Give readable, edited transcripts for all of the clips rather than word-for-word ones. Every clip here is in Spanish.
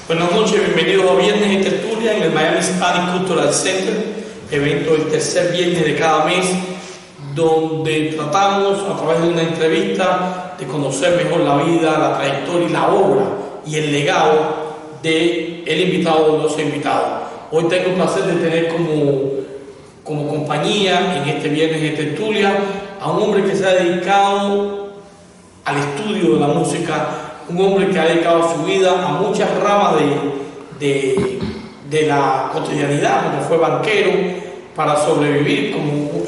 Buenas noches, bienvenidos a Viernes en Tertulia en el Miami Hispanic Cultural Center, evento del tercer viernes de cada mes, donde tratamos a través de una entrevista de conocer mejor la vida, la trayectoria y la obra y el legado del invitado o los invitados. Hoy tengo el placer de tener como compañía en este Viernes en Tertulia a un hombre que se ha dedicado al estudio de la música, un hombre que ha dedicado su vida a muchas ramas de la cotidianidad, como fue banquero para sobrevivir,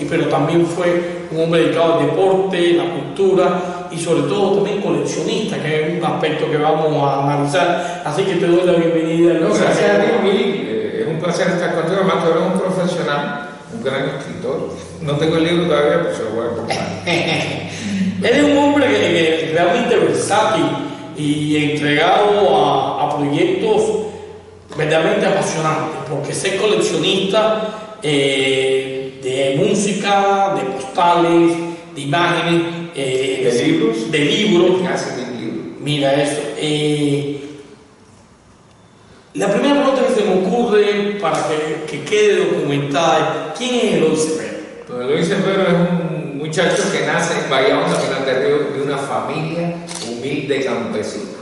pero también fue un hombre dedicado al deporte, la cultura y sobre todo también coleccionista, que es un aspecto que vamos a analizar. Así que te doy la bienvenida. Gracias a ti, Mili. Es un placer estar contigo. Además, tú eres un profesional, un gran escritor. No tengo el libro todavía, pero se lo voy a comprar. Eres un hombre que realmente versátil y entregado a proyectos verdaderamente apasionantes, porque ser coleccionista de música, de postales, de imágenes, de libros. Mira eso. La primera pregunta que se me ocurre para que quede documentada es: ¿quién es Eloy Cepero? Pues Eloy Cepero es un muchacho que nace en Bahía Honda, Pinar del Río, de una familia humilde campesina.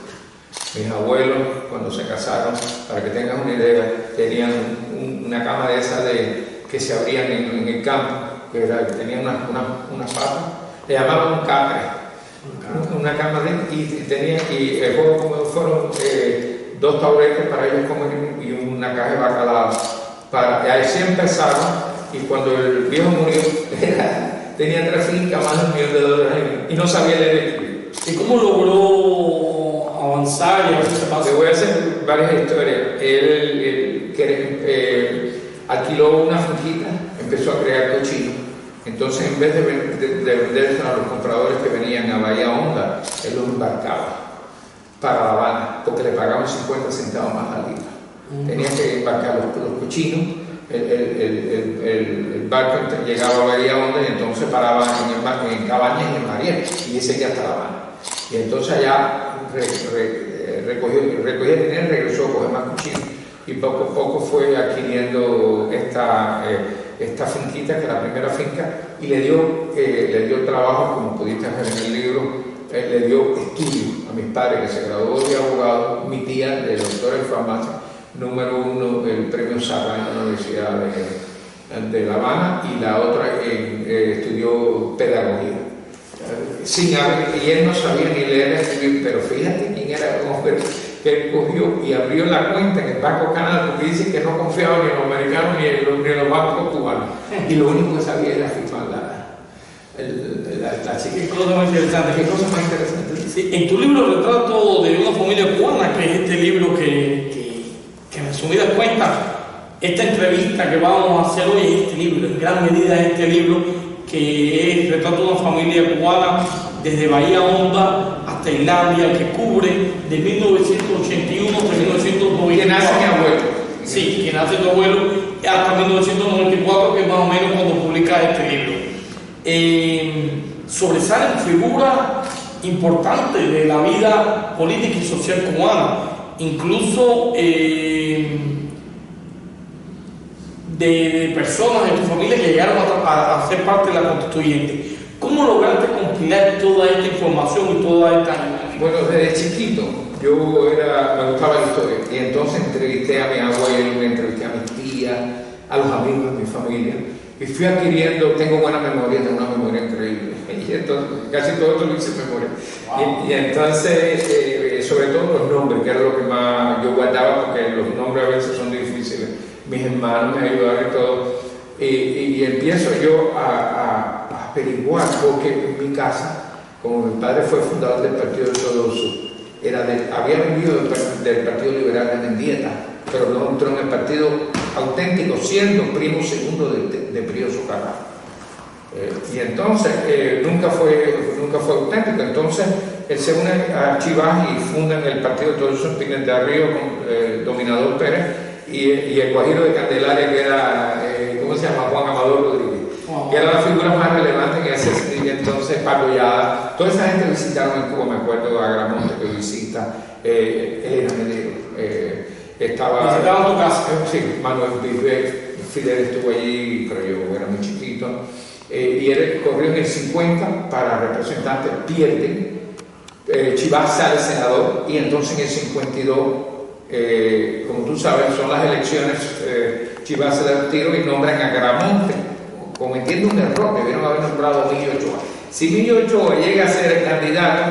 Mis abuelos, cuando se casaron, para que tengas una idea, tenían una cama de esas que se abrían en el campo, que tenían unas patas, le llamaban un catre, una cama y el juego fueron dos taburetes para ellos comer y una caja de bacalao. Y así empezaron, y cuando el viejo murió, tenía 3 fincas, más de $1.000.000 y no sabía leer y escribir. ¿Y cómo logró avanzar y a ver qué pasa? Te voy a hacer varias historias. Él alquiló una finquita, empezó a crear cochinos. Entonces, en vez de vender a los compradores que venían a Bahía Honda, él los embarcaba para La Habana, porque le pagaban 50 centavos más la libra. Tenía que embarcar los cochinos. El barco llegaba a Bahía Honda y entonces paraba en Cabañas y en Mariel, y seguía hasta La Habana. Y entonces allá recogía dinero, regresó a coger más cochinos, y poco a poco fue adquiriendo esta finquita, que es la primera finca, y le dio trabajo, como pudiste ver en el libro. Le dio estudio a mis padres, que se graduó de abogado, mi tía de doctora en farmacia, número 1 del premio Sarra en la Universidad de La Habana, y la otra estudió pedagogía. Y él no sabía ni leer ni escribir, pero fíjate quién era el hombre que él cogió y abrió la cuenta en el Banco Canal, porque dice que no confiaba ni en los americanos ni en los bancos cubanos, y lo único que sabía era firmar Qué cosa más interesante. ¿Qué cosa más interesante? Sí, en tu libro Retrato de una familia cubana, que es este libro que en resumidas cuentas, esta entrevista que vamos a hacer hoy es este libro, en gran medida es este libro, que es Retrato de una familia cubana desde Bahía Honda hasta Islandia, que cubre de 1981 hasta 1994. ¿Quién nace mi abuelo? Sí, que nace tu abuelo hasta 1994, que es más o menos cuando publica este libro. Sobresalen figuras importantes de la vida política y social cubana, incluso de personas de tu familia que llegaron a ser parte de la constituyente. ¿Cómo lograste compilar toda esta información y toda esta imagen? Bueno, desde chiquito me gustaba la historia, y entonces entrevisté a mi abuelo, entrevisté a mis tías, a los amigos de mi familia, y fui adquiriendo. Tengo buena memoria, tengo una memoria increíble, y entonces casi todo esto lo hice en memoria. Wow. Y entonces, sobre todo los nombres, que era lo que más yo guardaba, porque los nombres a veces son difíciles. Mis hermanos me ayudaron y todo, y empiezo yo a averiguar, porque en mi casa, como mi padre fue fundador del Partido Ortodoxo, había venido del Partido Liberal de Mendieta, pero no entró en el partido auténtico, siendo primo segundo de Pío Socarrao. Y entonces nunca fue auténtico. Entonces él se une a Chivas y fundan el Partido Ortodoxo en Pinar del Río con el dominador Pérez y el guajiro de Candelaria, que era, ¿cómo se llama? Juan Amador Rodríguez, que era la figura más relevante en ese sentido. Entonces Paco Yada, toda esa gente visitaron en Cuba, me acuerdo, a Agramonte que visita, Elena Medero, estaba... ¿Visitaban tu casa? Sí, Manuel Bisbet, Fidel estuvo allí, pero yo era muy chiquito. Y él corrió en el 50 para representante, pierde. Chivas sale senador y entonces en el 52, como tú sabes, son las elecciones, Chivas se da el tiro y nombran a Gramonte, cometiendo un error, debieron haber nombrado a Emilio Ochoa. Si Emilio Ochoa llega a ser el candidato,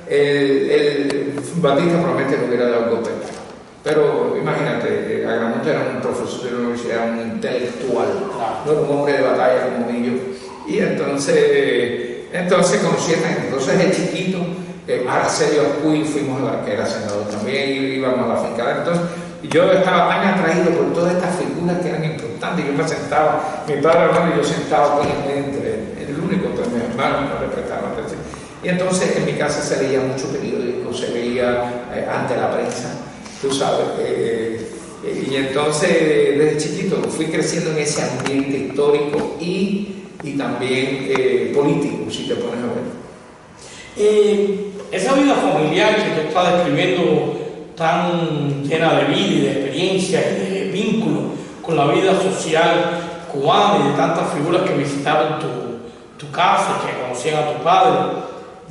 el Batista probablemente no hubiera dado el golpe. Pero imagínate, Agramonte era un profesor de la universidad, un intelectual, no era un hombre de batalla como Emilio. Y entonces conocí a gente. Entonces de chiquito, Araceli Orcuy, fuimos a la que era senador también, íbamos a la finca. Entonces yo estaba tan atraído por todas estas figuras que eran importantes. Yo me sentaba, mi padre hermano y yo sentaba con él entre el único que mis hermanos no le prestaban atención. Y entonces en mi casa se leía mucho periódico, se leía ante la prensa, tú sabes. Y entonces desde chiquito fui creciendo en ese ambiente histórico y también político, si te pones a ver. Esa vida familiar que tú estás describiendo, tan llena de vida y de experiencia y de vínculo con la vida social cubana y de tantas figuras que visitaron tu casa, que conocían a tu padre,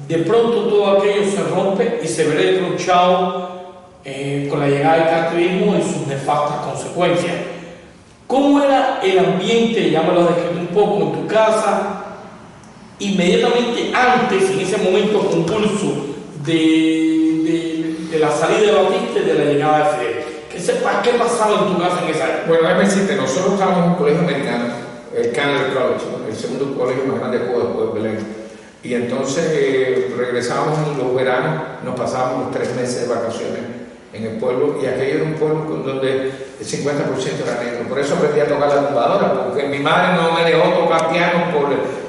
de pronto todo aquello se rompe y se ve reprochado con la llegada del carterismo y sus nefastas consecuencias. ¿Cómo era el ambiente, ya me lo has descrito un poco, en tu casa, inmediatamente antes, en ese momento convulso de la salida de Batista y de la llegada de Fidel? ¿Qué pasaba en tu casa en esa época? Bueno, déjame decirte, nosotros estábamos en un colegio americano, el Canal College, ¿no? El segundo colegio más grande de Cuba después de Belén. Y entonces regresábamos en los veranos, nos pasábamos los 3 meses de vacaciones en el pueblo, y aquello era un pueblo donde el 50% era negro. Por eso aprendí a tocar la tumbadora, porque mi madre no me dejó tocar piano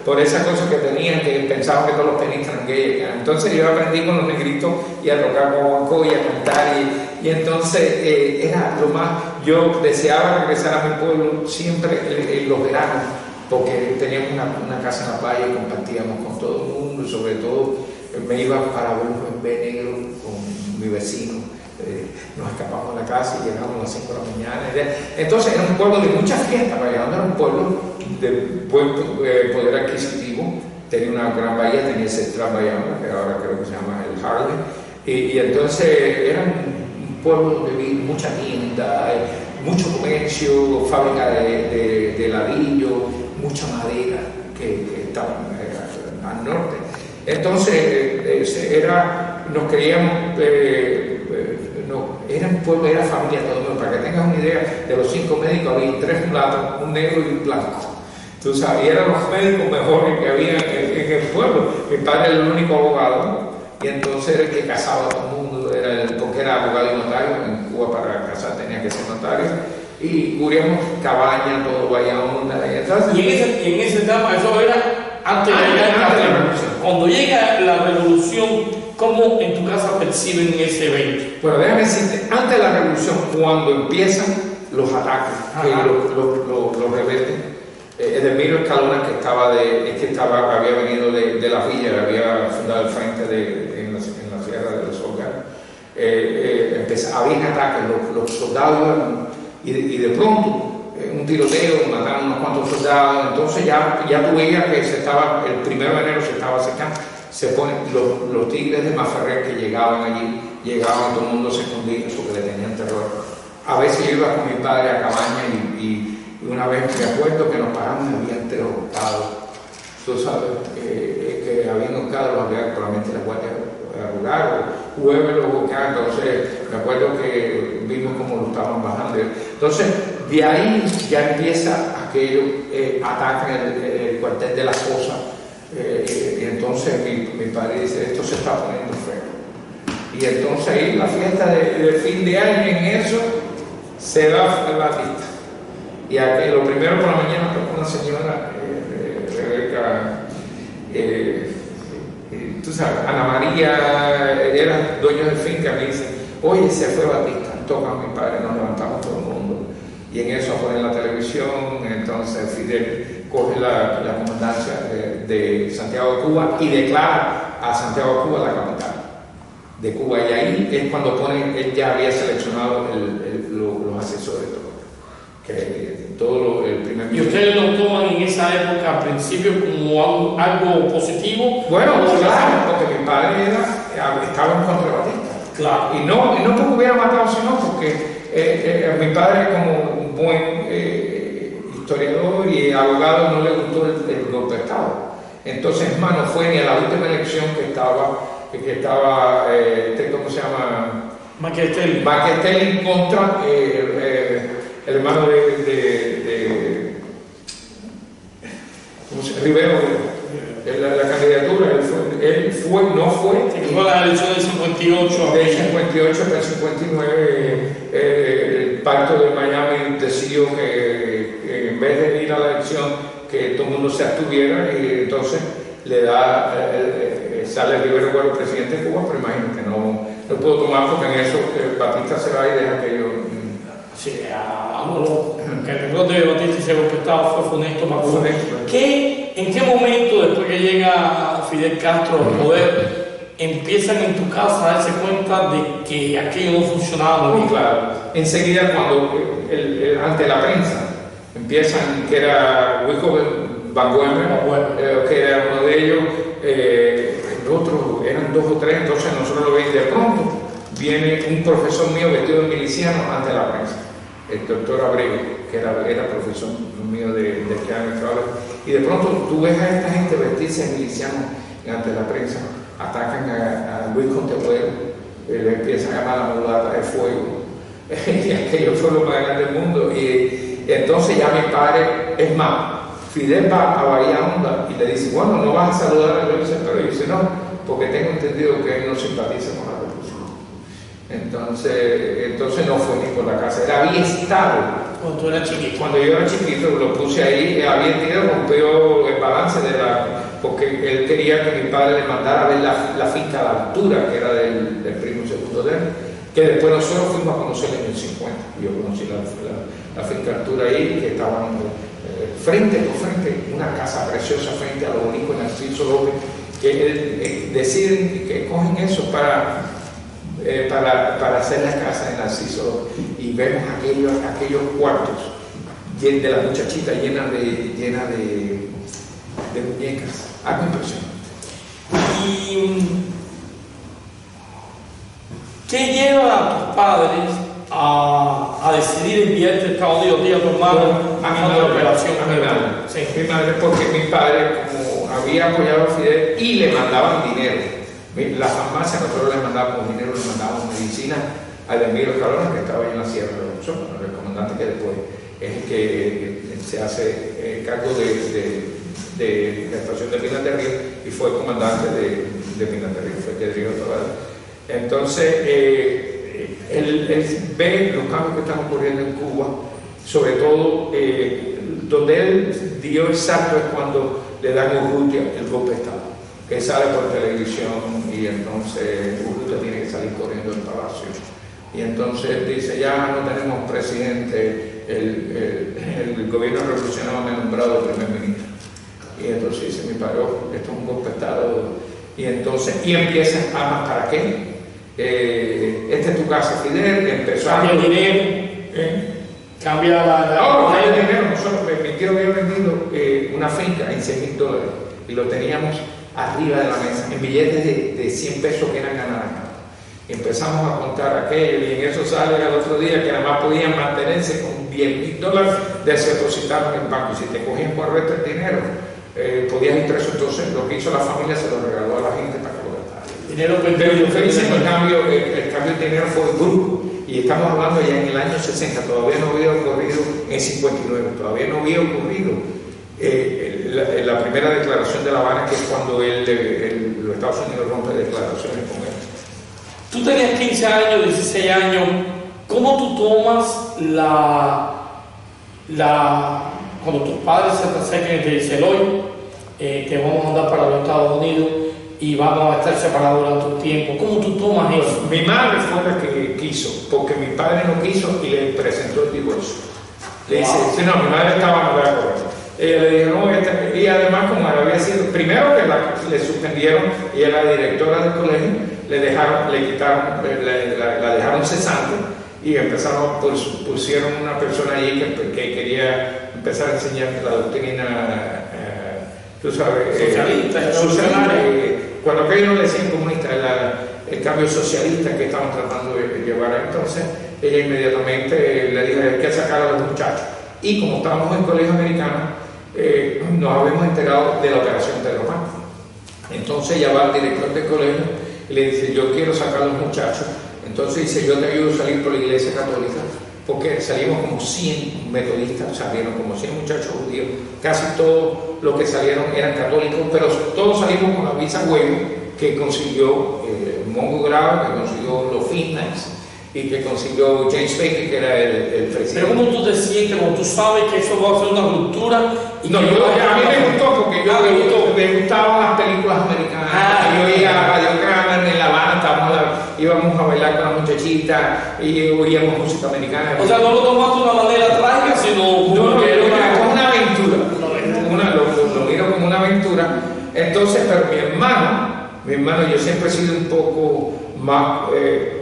por esas cosas que tenían, que pensaban que todos los pianistas eran gays. Entonces yo aprendí con los negritos y a tocar guaguancó y a cantar, y entonces era lo más... Yo deseaba regresar a mi pueblo siempre en los veranos, porque teníamos una casa en la playa y compartíamos con todo el mundo, y sobre todo me iba para ver un bebé negro con mi vecino. Nos escapamos de la casa y llegamos a las 5 de la mañana. Entonces era un pueblo de mucha fiesta. Valladolid era un pueblo de buen poder adquisitivo, tenía una gran bahía, tenía el Central Valladolid, que ahora creo que se llama el Harlem, y entonces era un pueblo donde vi mucha tienda, mucho comercio, fábrica de ladrillo, mucha madera que estaba al norte. Entonces nos creíamos, era un pueblo, era familia todo el mundo. Para que tengas una idea, de los 5 médicos había 3 mulatos, un negro y un blanco. Tú sabes, y eran los médicos mejores que había en el pueblo. Mi padre era el único abogado, y entonces era el que casaba a todo el mundo, porque era abogado y notario. En Cuba para casar tenía que ser notario. Y cubríamos cabaña, todo Bayamón. Y en esa etapa, eso era antes de la revolución. Cuando llega la revolución, ¿cómo en tu casa perciben ese evento? Bueno, déjame decirte, antes de la revolución, cuando empiezan los ataques, que los rebeldes, Edelmiro Escalona, había venido de la villa, había fundado el frente en la sierra de los Solgares, habían ataques, los soldados, y de pronto, un tiroteo, mataron unos cuantos soldados. Entonces ya tú veías que el 1 de enero se estaba acercando. Se ponen los tigres de Maferrer que llegaban allí, todo el mundo se escondía porque le tenían terror. A veces yo iba con mi padre a cabaña y una vez me acuerdo que nos paramos y habían 3 buscados. Tú sabes que habían buscado, los había probablemente la Guardia Rural o whoever los buscaba. Entonces me acuerdo que vimos cómo lo estaban bajando. Entonces de ahí ya empieza aquello, atacan el cuartel de las cosas. Y entonces mi padre dice, esto se está poniendo feo. Y entonces ahí la fiesta de fin de año, en eso se da la fiesta. Y aquí, lo primero por la mañana tocó una señora, Rebeca, tú sabes, Ana María, era dueño de finca, me dice, oye, se fue Batista, toca a mi padre, nos levantamos todo el mundo. Y en eso ponen la televisión. Entonces Fidel coge la comandancia de Santiago de Cuba y declara a Santiago de Cuba la capital de Cuba. Y ahí es cuando él ya había seleccionado los asesores, todo el primer ¿Y ustedes lo toman en esa época, al principio, como algo positivo? Bueno, claro, porque mi padre estaba en contra de Batista. Claro. Y no porque hubiera matado, sino porque mi padre, como un buen historiador y abogado, no le gustó el golpe de Estado. Entonces, no fue ni a la última elección que estaba ¿cómo se llama? Maquetel contra el hermano ¿cómo se llama? Rivero. La candidatura, él no fue. Fue la elección del 58. Del 58 hasta el 59, el pacto de Miami decidió que en vez de ir a la elección, que todo el mundo se abstuviera, y entonces le da, sale Rivero Bueno presidente de Cuba, pero imagino que no puedo tomar, porque en eso Batista se va y deja que yo. Sí, que el recuerdo de Batista y ese golpe de Estado fue funesto para Cuba. ¿En qué momento, después que llega Fidel Castro al poder, empiezan en tu casa a darse cuenta de que aquello no funcionaba muy bien? Claro, enseguida cuando ante la prensa empiezan, que era Huico Van Güemer, que era uno de ellos, el otro eran 2 o 3, entonces nosotros lo veis de pronto, viene un profesor mío vestido de miliciano ante la prensa, el doctor Abreu, que era profesor mío de que han estado, y de pronto tú ves a esta gente vestirse de miliciano ante la prensa, atacan a Luis Contepuero, le empiezan a llamar la mulata de fuego, y aquello fue lo más grande del mundo, y entonces ya mi padre, es más, Fidel va a Bahía Honda y le dice, bueno, no vas a saludar a Luis, pero dice, no, porque tengo entendido que él no simpatiza con la revolución. Entonces no fue ni por la casa, él había estado. Cuando tú eras chiquito. Cuando yo era chiquito, lo puse ahí, había tenido, rompió el balance porque él quería que mi padre le mandara a ver la finca a la altura, que era del primo segundo de él, que después nosotros fuimos a conocer en el 50. Yo conocí la finca altura ahí, que estaban frente, una casa preciosa frente a lo único en Narciso López, que deciden que cogen eso para hacer la casa en Narciso, y vemos aquellos cuartos de la muchachita llena de muñecas, algo impresionante. ¿Y qué lleva a tus padres a decidir enviarte a Estados Unidos, a tu hermano, a mi madre? Sí. Mi madre, porque mi padre, como había apoyado a Fidel y le mandaban dinero, la farmacia nosotros le mandábamos dinero, le mandábamos medicina a Emilio Calona, que estaba ahí en la Sierra de Oxón, el comandante que después es el que se hace cargo de la estación de Minas del Río, y fue comandante de Minas del Río, fue el que dirigió toda. Entonces, él ve los cambios que están ocurriendo en Cuba, sobre todo donde él dio el salto es cuando le dan a Urrutia el golpe de Estado, que sale por televisión, y entonces Urrutia tiene que salir corriendo del palacio, y entonces él dice, ya no tenemos presidente, el gobierno revolucionario me ha nombrado primer ministro, y entonces dice mi padre, esto es un golpe de Estado, y empiezan armas para qué. Esta es tu casa, Fidel, empezó cambia el dinero, cambia la el dinero. Nosotros, mi tío había vendido una finca en $100,000 y lo teníamos arriba de la mesa en billetes de 100 pesos que eran ganadas. Empezamos a contar aquello, y en eso sale al otro día que nada más podían mantenerse con $10,000 de se depositaron en el banco, y si te cogían por el resto del dinero podías ir preso. Entonces lo que hizo la familia se lo regaló a la gente para que lo gastara. Pero lo que dicen, el cambio de dinero fue brusco, y estamos hablando ya en el año 60, todavía no había ocurrido en 59, todavía no había ocurrido la primera declaración de La Habana, que es cuando los Estados Unidos rompe declaraciones con él. Tú tenías 15 años, 16 años, ¿cómo tú tomas cuando tus padres se te acercan y te dicen, hoy te vamos a mandar para los Estados Unidos y vamos a estar separados durante un tiempo? ¿Cómo tú tomas eso? Mi madre fue la que quiso, porque mi padre no quiso y le presentó el divorcio. Le dice, no, mi madre estaba no de acuerdo. Ella le dijo, no, y además, como había sido, primero que le suspendieron, y era la directora del colegio, la dejaron cesante, y empezaron, pues, pusieron una persona allí que quería empezar a enseñar la doctrina, tú sabes, socialista, cuando aquellos no decían comunista, el cambio socialista que estaban tratando de llevar. Entonces ella inmediatamente le dijo: hay que sacar a los muchachos. Y como estábamos en el colegio americano, nos habíamos enterado de la operación de Román. Entonces ella va al director del colegio y le dice: yo quiero sacar a los muchachos. Entonces dice: yo te ayudo a salir por la iglesia católica, porque salimos como 100 metodistas, salieron como 100 muchachos judíos, casi todos los que salieron eran católicos, pero todos salimos con la visa Waiver que consiguió Mongo Grau, que consiguió los Finlands y que consiguió James Baker, que era el presidente. Pero ¿cómo tú te sientes cuando tú sabes que eso va a ser una ruptura? No, a mí me gustó porque me gustaban las películas americanas. Yo oía a Radio Kramer en La Habana, íbamos a bailar con la muchachita y oíamos música americana. O sea, no lo tomaste de una manera trágica, sino como una aventura. Lo miro como una aventura. Entonces, pero mi hermano, yo siempre he sido un poco más,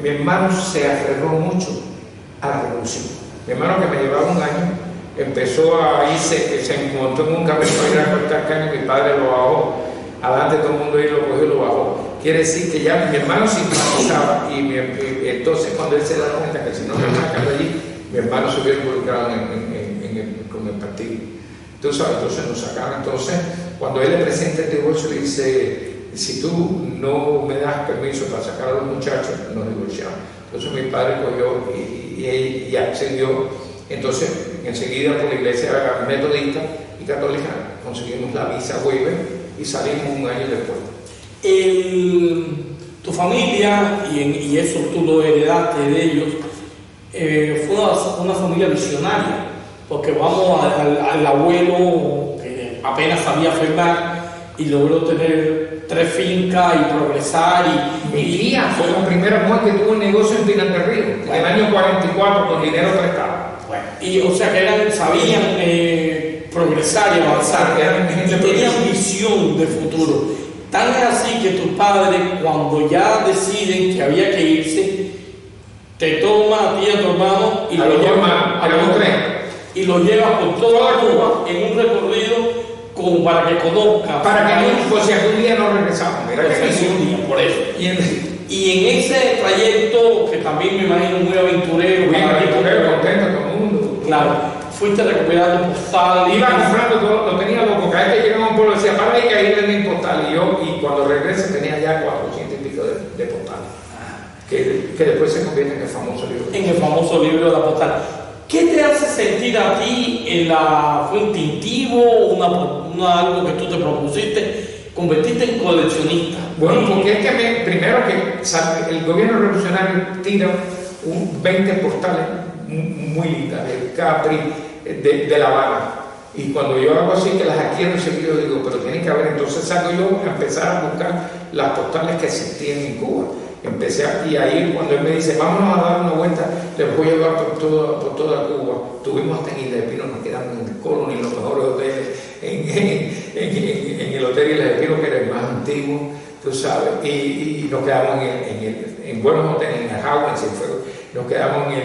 mi hermano se aferró mucho a la revolución. Mi hermano, que me llevaba un año, empezó a irse, se montó en un camino para ir a cortar caña, mi padre lo bajó, adelante todo el mundo y lo cogió y lo bajó. Quiere decir que ya mi hermano simpatizaba y entonces cuando él se da cuenta que si no me sacan de allí, mi hermano se hubiera involucrado con el partido. Entonces nos sacaron. Entonces, cuando él le presenta el divorcio, le dice: si tú no me das permiso para sacar a los muchachos, nos divorciamos. Entonces mi padre cogió y accedió. Entonces, enseguida por la iglesia metodista y católica conseguimos la visa Waiver y salimos un año después. Tu familia, y eso tú lo heredaste de ellos, fue una familia visionaria, porque vamos al abuelo que apenas sabía firmar y logró tener 3 fincas y progresar. Mi tía fue la primera mujer que tuvo un negocio en Pinar del Río, en el año 44, con dinero prestado. Bueno, y o sea que sabían progresar y avanzar, tenían visión de futuro. Tan es así que tus padres, cuando ya deciden que había que irse, te toma a ti y a tu hermano y lo llevas por toda Cuba en un recorrido como para que conozca. Para que no, por si algún día no regresamos. Mira que un día, por eso. Y en ese trayecto, que también me imagino muy aventurero, contento todo el mundo. Claro, fuiste recuperando postales. Iba comprando todo, lo tenía loco. Cada vez que llegaba a un pueblo decía: para ahí que ahí venden postales. Y cuando regresé tenía ya 400 y pico de postales. Que después se convierte en el famoso libro. En el famoso libro de la postal. ¿Qué te hace sentir a ti fue instintivo, algo que tú te propusiste, convertirte en coleccionista? Bueno, porque es que primero que el gobierno revolucionario tira 20 postales muy lindas de Capri, de La Habana. Y cuando yo hago así, que las adquiero enseguida, digo: pero tiene que haber. Entonces salgo yo a empezar a buscar las postales que existían en Cuba. Y ahí cuando él me dice: vámonos a dar una vuelta, les voy a llevar por toda Cuba. Tuvimos hasta en Isla de Pino, nos quedamos en el Colony, en los mejores hoteles, en el hotel Isla de Pino, que era el más antiguo, tú sabes, y nos quedamos en buenos hoteles, en Ajagua, en Cienfuegos, nos quedamos en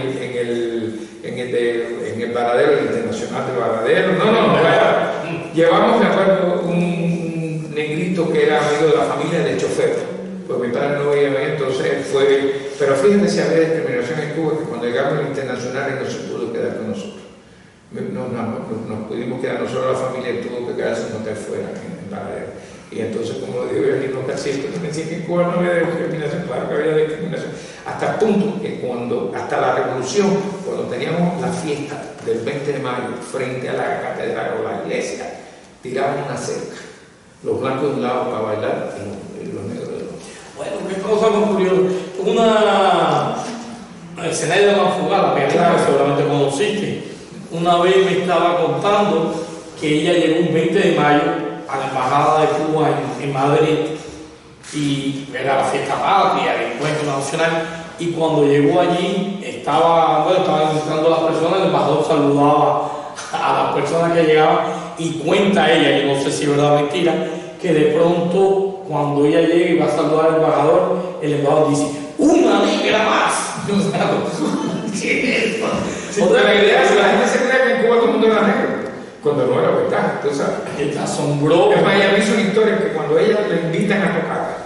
el Varadero, el Internacional del Varadero. Llevamos, me acuerdo, un negrito que era amigo de la familia del chofer. Pues mi padre no veía bien, entonces fue. Pero fíjate si había discriminación en Cuba, que cuando llegamos al Internacional él no se pudo quedar con nosotros. Nos pudimos quedar nosotros, la familia tuvo que quedarse en un hotel fuera, en Varadero. Y entonces, como digo yo, aquí no casi esto, me decía que en Cuba no había discriminación, claro que había discriminación. Hasta el punto que hasta la revolución, cuando teníamos la fiesta del 20 de mayo frente a la catedral o la iglesia, tiraban una cerca, los blancos de un lado para bailar y los negros del otro. Bueno, qué cosa más curiosa. Una escenario de la fugada, que seguramente conociste. Una vez me estaba contando que ella llegó un 20 de mayo a la embajada de Cuba en Madrid, y era la fiesta patria, el encuentro nacional, y cuando llegó allí estaban entrando las personas, el embajador saludaba a las personas que llegaban, y cuenta ella, yo no sé si es verdad o mentira, que de pronto cuando ella llega y va a saludar al embajador, el embajador dice: ¡una negra más! Sí, pero la idea es que la gente se cree que en Cuba todo el mundo era negro, cuando no era verdad. Entonces, Te asombró. es más, ella me hizo una historia que cuando ella le invitan a tocar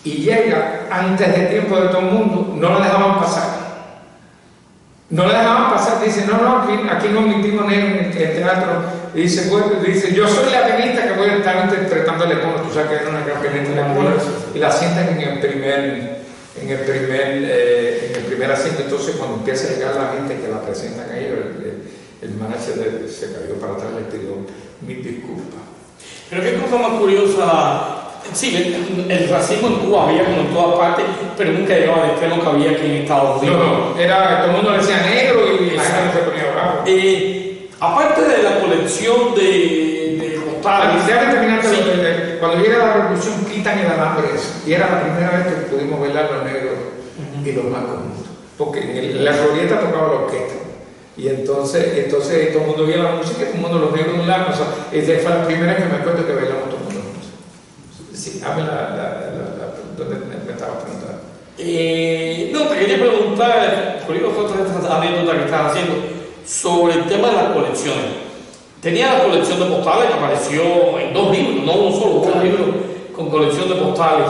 y llega antes del tiempo de todo el mundo, no la dejaban pasar. No la dejaban pasar, dice, no, aquí no admitimos negros en el teatro. Y dice, yo soy la pianista que voy a estar interpretando el Lecono, tú sabes que era una gran pianista de Lecono, y la sientan en el primer asiento. Entonces cuando empieza a llegar la gente que la presentan a ellos, el manager se cayó para atrás, le pidió mil disculpas. Pero qué cosa más curiosa. Sí, el racismo en Cuba había como en todas partes, pero nunca llegaba al extremo que había aquí en Estados Unidos. No, todo el mundo le decía negro y la gente se ponía bravo. Aparte de la colección de postales. Cuando llega la revolución quitan el alambre ese, y era la primera vez que pudimos bailar los negros y los blancos juntos, porque en la glorieta tocaba la orquesta. Y entonces todo el mundo veía la música y todo el mundo los negros de un lado. Esa fue la primera vez que me acuerdo que bailamos todo el mundo. Sí, dame ¿dónde me estaba preguntando? No, te quería preguntar, por otras anécdotas que estás haciendo, sobre el tema de las colecciones. Tenía la colección de postales que apareció en 2 libros, no uno solo, 2 libros con colección de postales.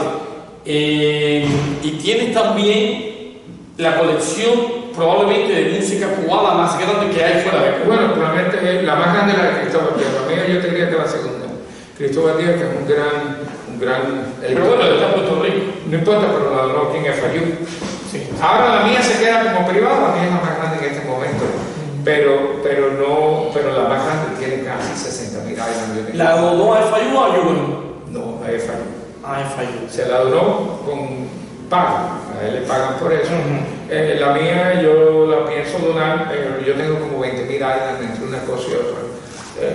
Y tienes también la colección probablemente de música cubana más grande que hay fuera de Cuba. Bueno, probablemente la más grande es la de Cristóbal Díaz. La mía yo te diría que la segunda. Cristóbal Díaz, que es un gran pero bueno, está en Puerto Rico. No importa, pero la donó quien es Fayú. Sí. Ahora la mía se queda como privada, la mía es la más grande en este momento. Pero la más grande tiene casi 60.000 años. ¿La donó a Fayú o a Yugo? No, a Fayú. A Fayú. Se la donó con pago, a él le pagan por eso. La mía yo la pienso donar, yo tengo como 20.000 años entre una cosa y otra.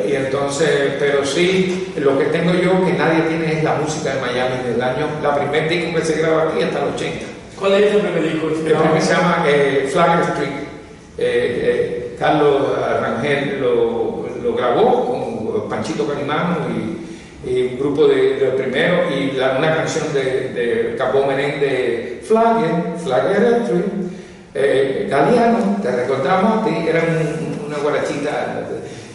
Y entonces, pero sí, lo que tengo yo que nadie tiene es la música de Miami del año, la primer disco que se graba aquí hasta el 80. ¿Cuál es el primer disco? El primer se llama Flagler Street. Carlos Rangel lo grabó con Panchito Calimano y un grupo de primero y una canción de Capó Menéndez, Flagler Street. Galeano, te recordamos, era una guarachita.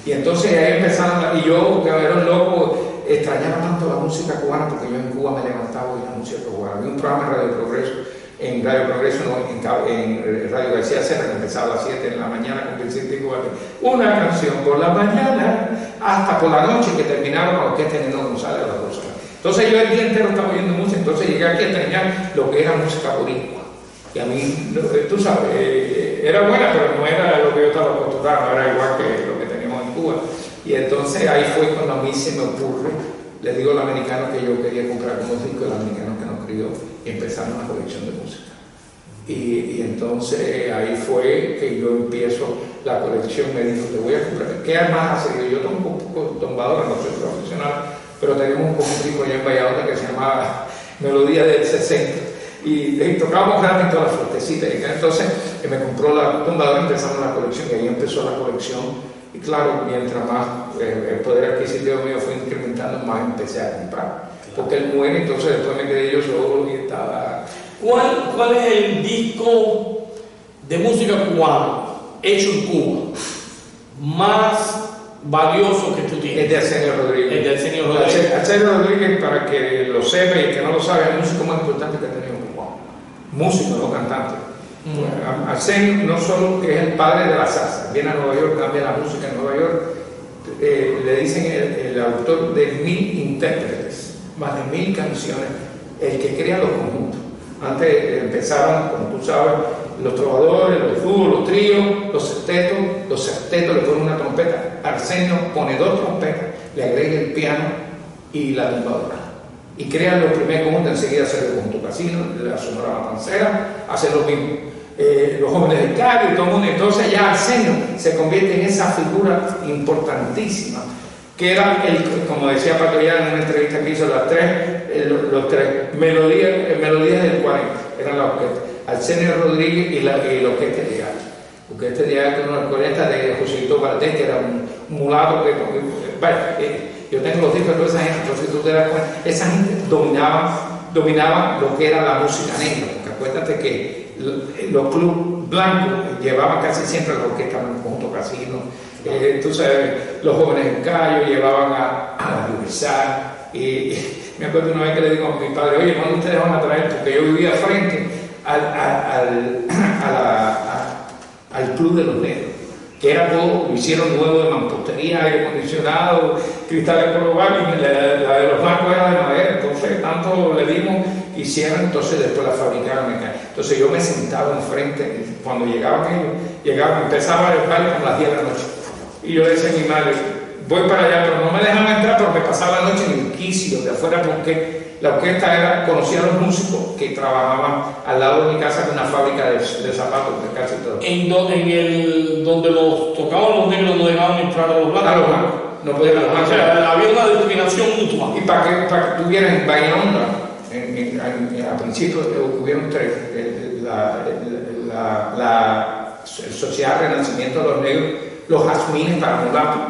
Y entonces ahí empezaron, y yo, que era un loco, extrañaba tanto la música cubana porque yo en Cuba me levantaba y la música cubana. Había un programa en Radio Progreso, en Radio García Serra, que empezaba a las 7 de la mañana con Vicente Cubano. Una canción por la mañana hasta por la noche que terminaba con Orquesta de Nino González a las 12 horas. Entonces yo el día entero estaba oyendo música, entonces llegué aquí a extrañar lo que era música boricua. Y a mí, tú sabes, era buena, pero no era lo que yo estaba acostumbrado, no era igual que lo que teníamos en Cuba. Y entonces ahí fue cuando a mí se me ocurre, le digo al americano que yo quería comprar unos discos, el americano que nos crió, y empezamos una colección de música. Y entonces ahí fue que yo empiezo la colección, me dijo, te voy a comprar, ¿qué más hace? Yo toco un poco tombadora, no soy profesional, pero tenemos un disco allá en Valladolid que se llamaba Melodía del 60. Y tocábamos gratis todas las fuertecitas. Entonces me compró la tumbadora y empezamos la colección, y ahí empezó la colección. Y claro, mientras más el poder adquisitivo mío fue incrementando, más empecé a comprar. Porque él muere, entonces después me quedé yo solo y estaba. ¿Cuál es el disco de música cubana hecho en Cuba más valioso que tú tienes? Es de Arsenio Rodríguez. El de Arsenio Rodríguez. Arsenio Rodríguez, para que lo sepa y el que no lo sabe, es el músico más importante que ha tenido en Cuba. Músico, no cantante. Bueno, Arsenio no solo es el padre de la salsa, viene a Nueva York, cambia la música en Nueva York, le dicen el autor de 1000 intérpretes, más de 1000 canciones, el que crea los conjuntos. Antes empezaban, como tú sabes, los trovadores, los dúos, los tríos, los sextetos le ponen una trompeta. Arsenio pone 2 trompetas, le agrega el piano y la tumbadora. Y crean los primeros conjuntos, enseguida hace el conjunto casino, la Sonora Matancera, hace lo mismo. Los jóvenes del Cari y todo el mundo. Entonces ya Arsenio se convierte en esa figura importantísima, que era, como decía Pato ya en una entrevista que hizo, los tres melodías del 40, eran la orquesta. Arsenio Rodríguez y la orquesta de Diario. Porque este Diario es una orquesta de Joséito Valdés, que era un mulato que... yo tengo los discos de toda esa gente, entonces tú te das cuenta, esa gente dominaba lo que era la música negra. Porque acuérdate que los clubes blancos llevaban casi siempre la orquesta en el conjunto casino. Entonces, los jóvenes en Cayo llevaban a la Universal. Y me acuerdo una vez que le digo a mi padre, oye, ¿cuándo ustedes van a traer? Porque yo vivía frente al Club de los Negros, que era todo, lo hicieron nuevo de mampostería, aire acondicionado, cristales colocados, y la de los blancos era de madera. Entonces, tanto le dimos, hicieron, entonces después la fabricaron. Entonces yo me sentaba enfrente, cuando llegaban ellos, empezaba el baile como las 10 de la noche. Y yo le decía a mi madre, voy para allá, pero no me dejaban entrar porque me pasaba la noche en el quicio de afuera, porque la orquesta conocía a los músicos que trabajaban al lado de mi casa en una fábrica de zapatos, de casi todo. Donde los tocaban los negros no dejaban entrar a los blancos. A los blancos, no podían los blancos. O sea, había una discriminación mutua. Y para que tuvieran en Bahía Honda, al principio hubieron tres, la Sociedad Renacimiento de los Negros, los Jazmines para mulatos,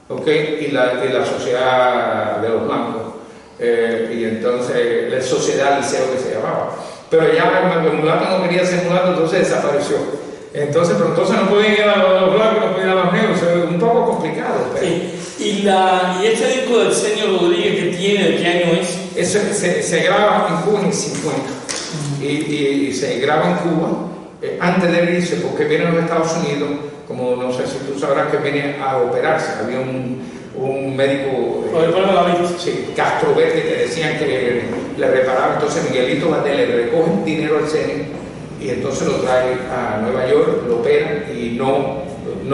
¿okay? y la Sociedad de los Blancos, y entonces la Sociedad Liceo que se llamaba. Pero ya el mulato no quería ser mulato, entonces desapareció. Pero entonces no podían ir a los blancos, no podían ir a los negros, un poco complicado. Pero. Sí. Y este disco del señor Rodríguez que tiene, ¿de qué año es? Eso se graba en Cuba en el 50 y se graba en Cuba antes de irse, porque viene a los Estados Unidos, como no sé si tú sabrás, que viene a operarse. Había un médico, sí, Castro Verde, que decían que le reparaba. Entonces Miguelito Valdés le recoge dinero al CENI y entonces lo trae a Nueva York, lo opera y no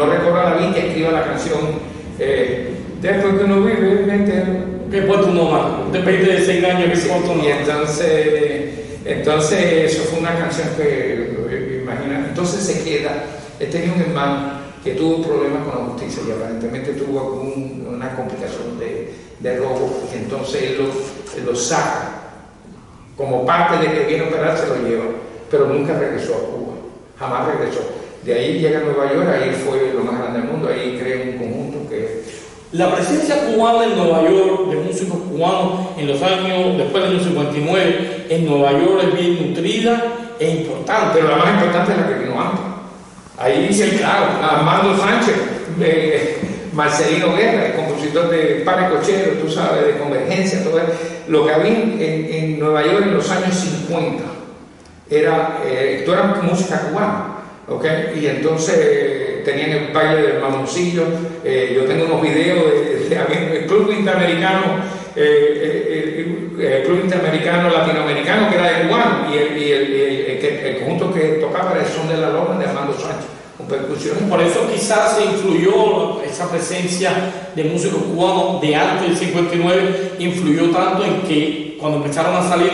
recorre la vida y escriba la canción. Después que uno vive, ¿qué puesto uno más? Depende de 6 años que se puesto uno. Y entonces eso fue una canción que imagina. Entonces se queda. Tenía un hermano que tuvo problemas con la justicia y aparentemente tuvo una complicación de robo, y entonces él lo saca como parte de que viene a operar, se lo lleva, pero nunca regresó a Cuba, jamás regresó. De ahí llega a Nueva York, ahí fue lo más grande del mundo, ahí crea un conjunto que... La presencia cubana en Nueva York, de músicos cubanos en los años, después del año 59, en Nueva York es bien nutrida e importante. Pero la más importante es la que vino antes. Ahí sí, claro, Armando Sánchez, Marcelino Guerra, el compositor de Pane Cochero, tú sabes, de Convergencia, todo eso. Lo que había en Nueva York en los años 50 era música cubana. Okay. Y entonces tenían el baile del mamoncillo. Yo tengo unos videos del Club Interamericano, el Club Interamericano Latinoamericano, que era de cubano, y el conjunto que tocaba era el Son de la Loma de Armando Sánchez, con percusiones. Por eso quizás se influyó esa presencia de músicos cubanos de antes del 59, influyó tanto en que cuando empezaron a salir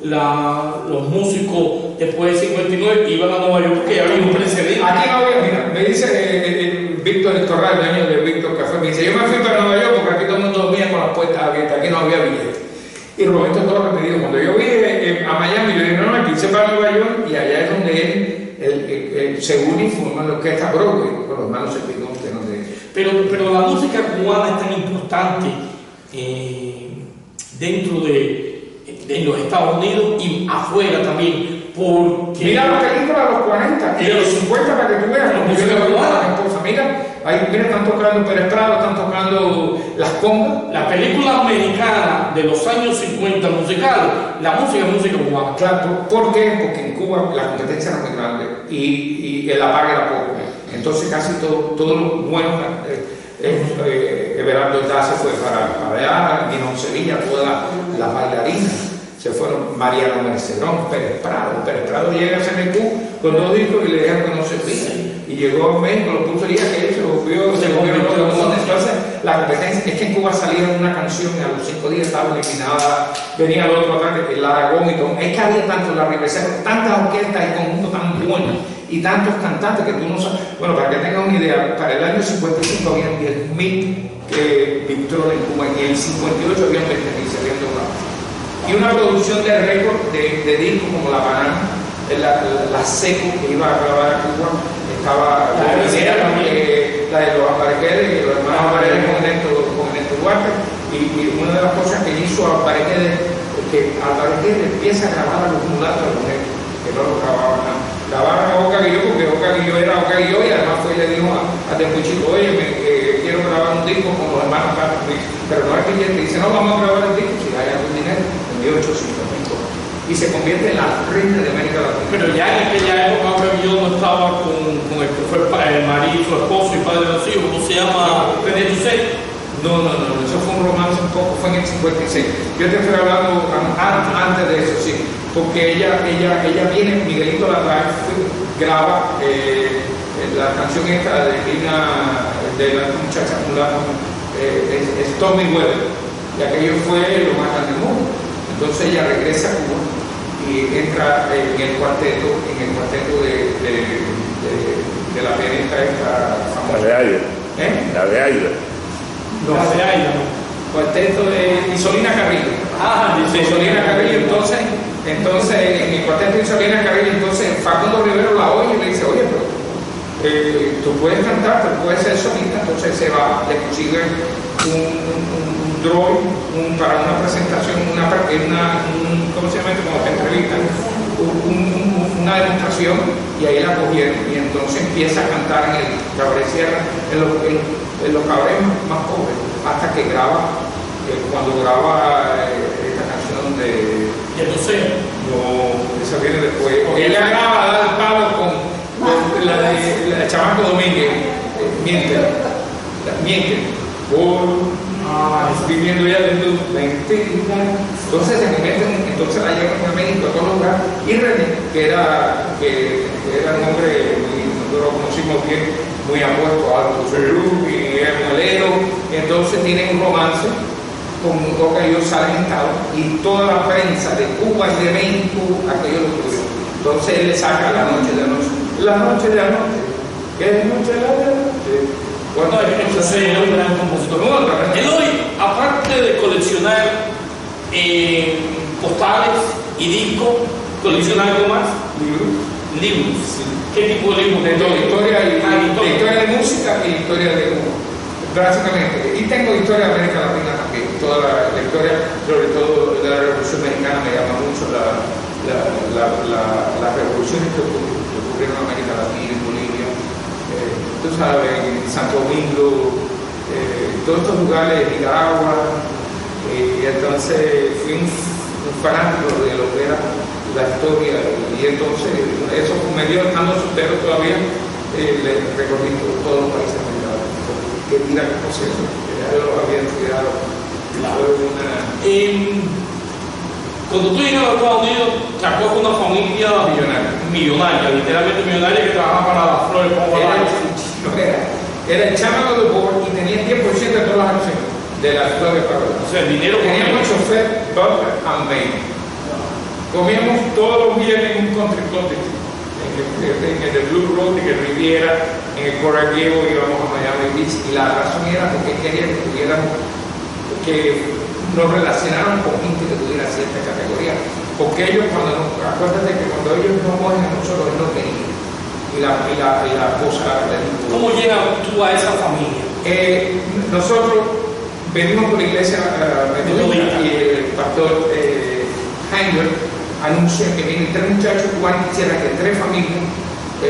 los músicos después del 59 iban a Nueva York porque ya había un precedente. Aquí no había, mira, me dice Víctor El Corral, el dueño de Víctor Café, me dice, yo me fui para Nueva York porque aquí todo el mundo dormía con las puertas abiertas, aquí no había billetes. Y Roberto Torres me dijo, cuando yo vine a Miami, yo dije, no, aquí se va a Nueva York, y allá es donde él se une y forma la orquesta Broadway, con los hermanos Cepillón, pero la música cubana es tan importante dentro de los Estados Unidos y afuera también, porque... Mira la película de los 40 y de los 50 para que tú veas los músicos cubanos. Mira, están tocando Pérez Prado, están tocando las congas. La película americana de los años 50 musicales, la música es música cubana. Claro, ¿por qué? Porque en Cuba la competencia era muy grande y el apague era poco. Entonces casi todo lo bueno... Everardo Dá se fue para allá, Guinón Sevilla, todas las bailarinas se fueron, Mariano Mercedón, Pérez Prado llega a CNQ con 2 discos y le dejan que no servía, y llegó a México, lo puso y aquello, se volvió entonces la competencia, es que en Cuba salía una canción y a los 5 días estaba eliminada, venía el otro atrás, el Aragón y todo, es que había tanto la Riverside, tantas orquestas y conjuntos tan buenos y tantos cantantes que tú no sabes. Bueno, para que tengas una idea, para el año 55 habían 10.000 victorias en Cuba, y en el 58 habían 20.000, se habían doblado. Y una producción de récord de discos como La Banana, la Seco, que iba a grabar a Cuba, estaba la de los Aparejedes, los hermanos Aparejedes con Ernesto Duarte, y una de las cosas que hizo Aparejedes es que Aparejedes empieza a grabar a los mulatos, a los negros, que no lo grababan nada. Grababan a Boca Guilló vio y además fue y le dijo a Tempuchito, oye, quiero grabar un disco con los hermanos Castro, pero no hay billete. Dice, no, vamos a grabar el disco si hay algún dinero. Envió 800,000 cosas. Y se convierte en la reina de América Latina. Pero ya en aquella época yo no estaba con el que fue el marido, su esposo y padre de los hijos, ¿cómo se llama? Benito C. No, eso fue un romance un poco, fue en el 56. Yo te estoy hablando antes de eso, sí, porque ella viene, Miguelito la trae, graba la canción esta de Lina, de la muchacha fulana, es Tommy Weather, y aquello fue lo más grande del mundo. Entonces ella regresa a Cuba y entra en el cuarteto de la pianista esta famosa. La de Aida. La de Aida. No, de ahí, ¿no? Cuarteto de Isolina Carrillo. Dice Isolina Carrillo, entonces en el cuarteto de Isolina Carrillo, entonces Facundo Rivero la oye y le dice, oye, pero tú puedes cantar, tú puedes ser solista. Entonces se va, le consigue un drawing para una presentación, ¿cómo se llama? Como te entrevistan, una demostración, y ahí la cogieron, y entonces empieza a cantar en el cabaret Sierra, en los cabarets más pobres, hasta que graba, cuando graba esta canción de... ¿Y entonces? No, esa viene después. Ella graba a dar el palo con la de Chamaco Domínguez, Miente. Viviendo ya de tu mentira. Entonces se convierte, entonces la llevan a México a todo lugar. Y René, que era un hombre, nosotros lo conocimos bien, muy apuesto a algo y era un alero. Entonces tienen un romance con un toque, ellos salen en Estados, y toda la prensa de Cuba y de México, aquello lo tuvieron. Entonces él le saca La noche de anoche. La noche de anoche. ¿Qué noche de anoche? Bueno, entonces él es un gran compositor. Él hoy, aparte de coleccionar postales y discos, colecciona algo más. Libros. Sí. ¿Qué tipo de libros? De todo, historia de música y historia de Cuba, básicamente. Y tengo historia de América Latina también. Toda la historia, sobre todo de la Revolución Mexicana, me llama mucho las revoluciones que ocurrieron en América Latina, en Bolivia. Tú sabes, en Santo Domingo, todos estos lugares, Nicaragua, y entonces fui un fanático de lo que era la historia, y entonces eso me dio, estando soltero todavía, le recorrí todos los países americanos, que mira qué proceso, que ya lo había estudiado. Cuando tú llegas a los Estados Unidos, te acoge una familia millonaria, literalmente millonaria, que trabaja para las flores como era el chairman del board y tenía 10% de todas las acciones de las flores para o sea, el dinero que teníamos chofer, butler and maid. Comíamos todos los viernes en un country cottage, en el Blue Road, en el Riviera, en el Coral Gables, íbamos a Miami Beach, y la razón era porque querían que nos relacionaron con gente que tuviera cierta categoría, porque ellos acuérdate que cuando ellos no cogen a nosotros, ellos no querían, y la cosa ¿Cómo llegas tú a esa familia? Nosotros venimos por la iglesia metodista, y el pastor Hanger anuncia que vienen 3 muchachos cubanos, quisiera que 3 familias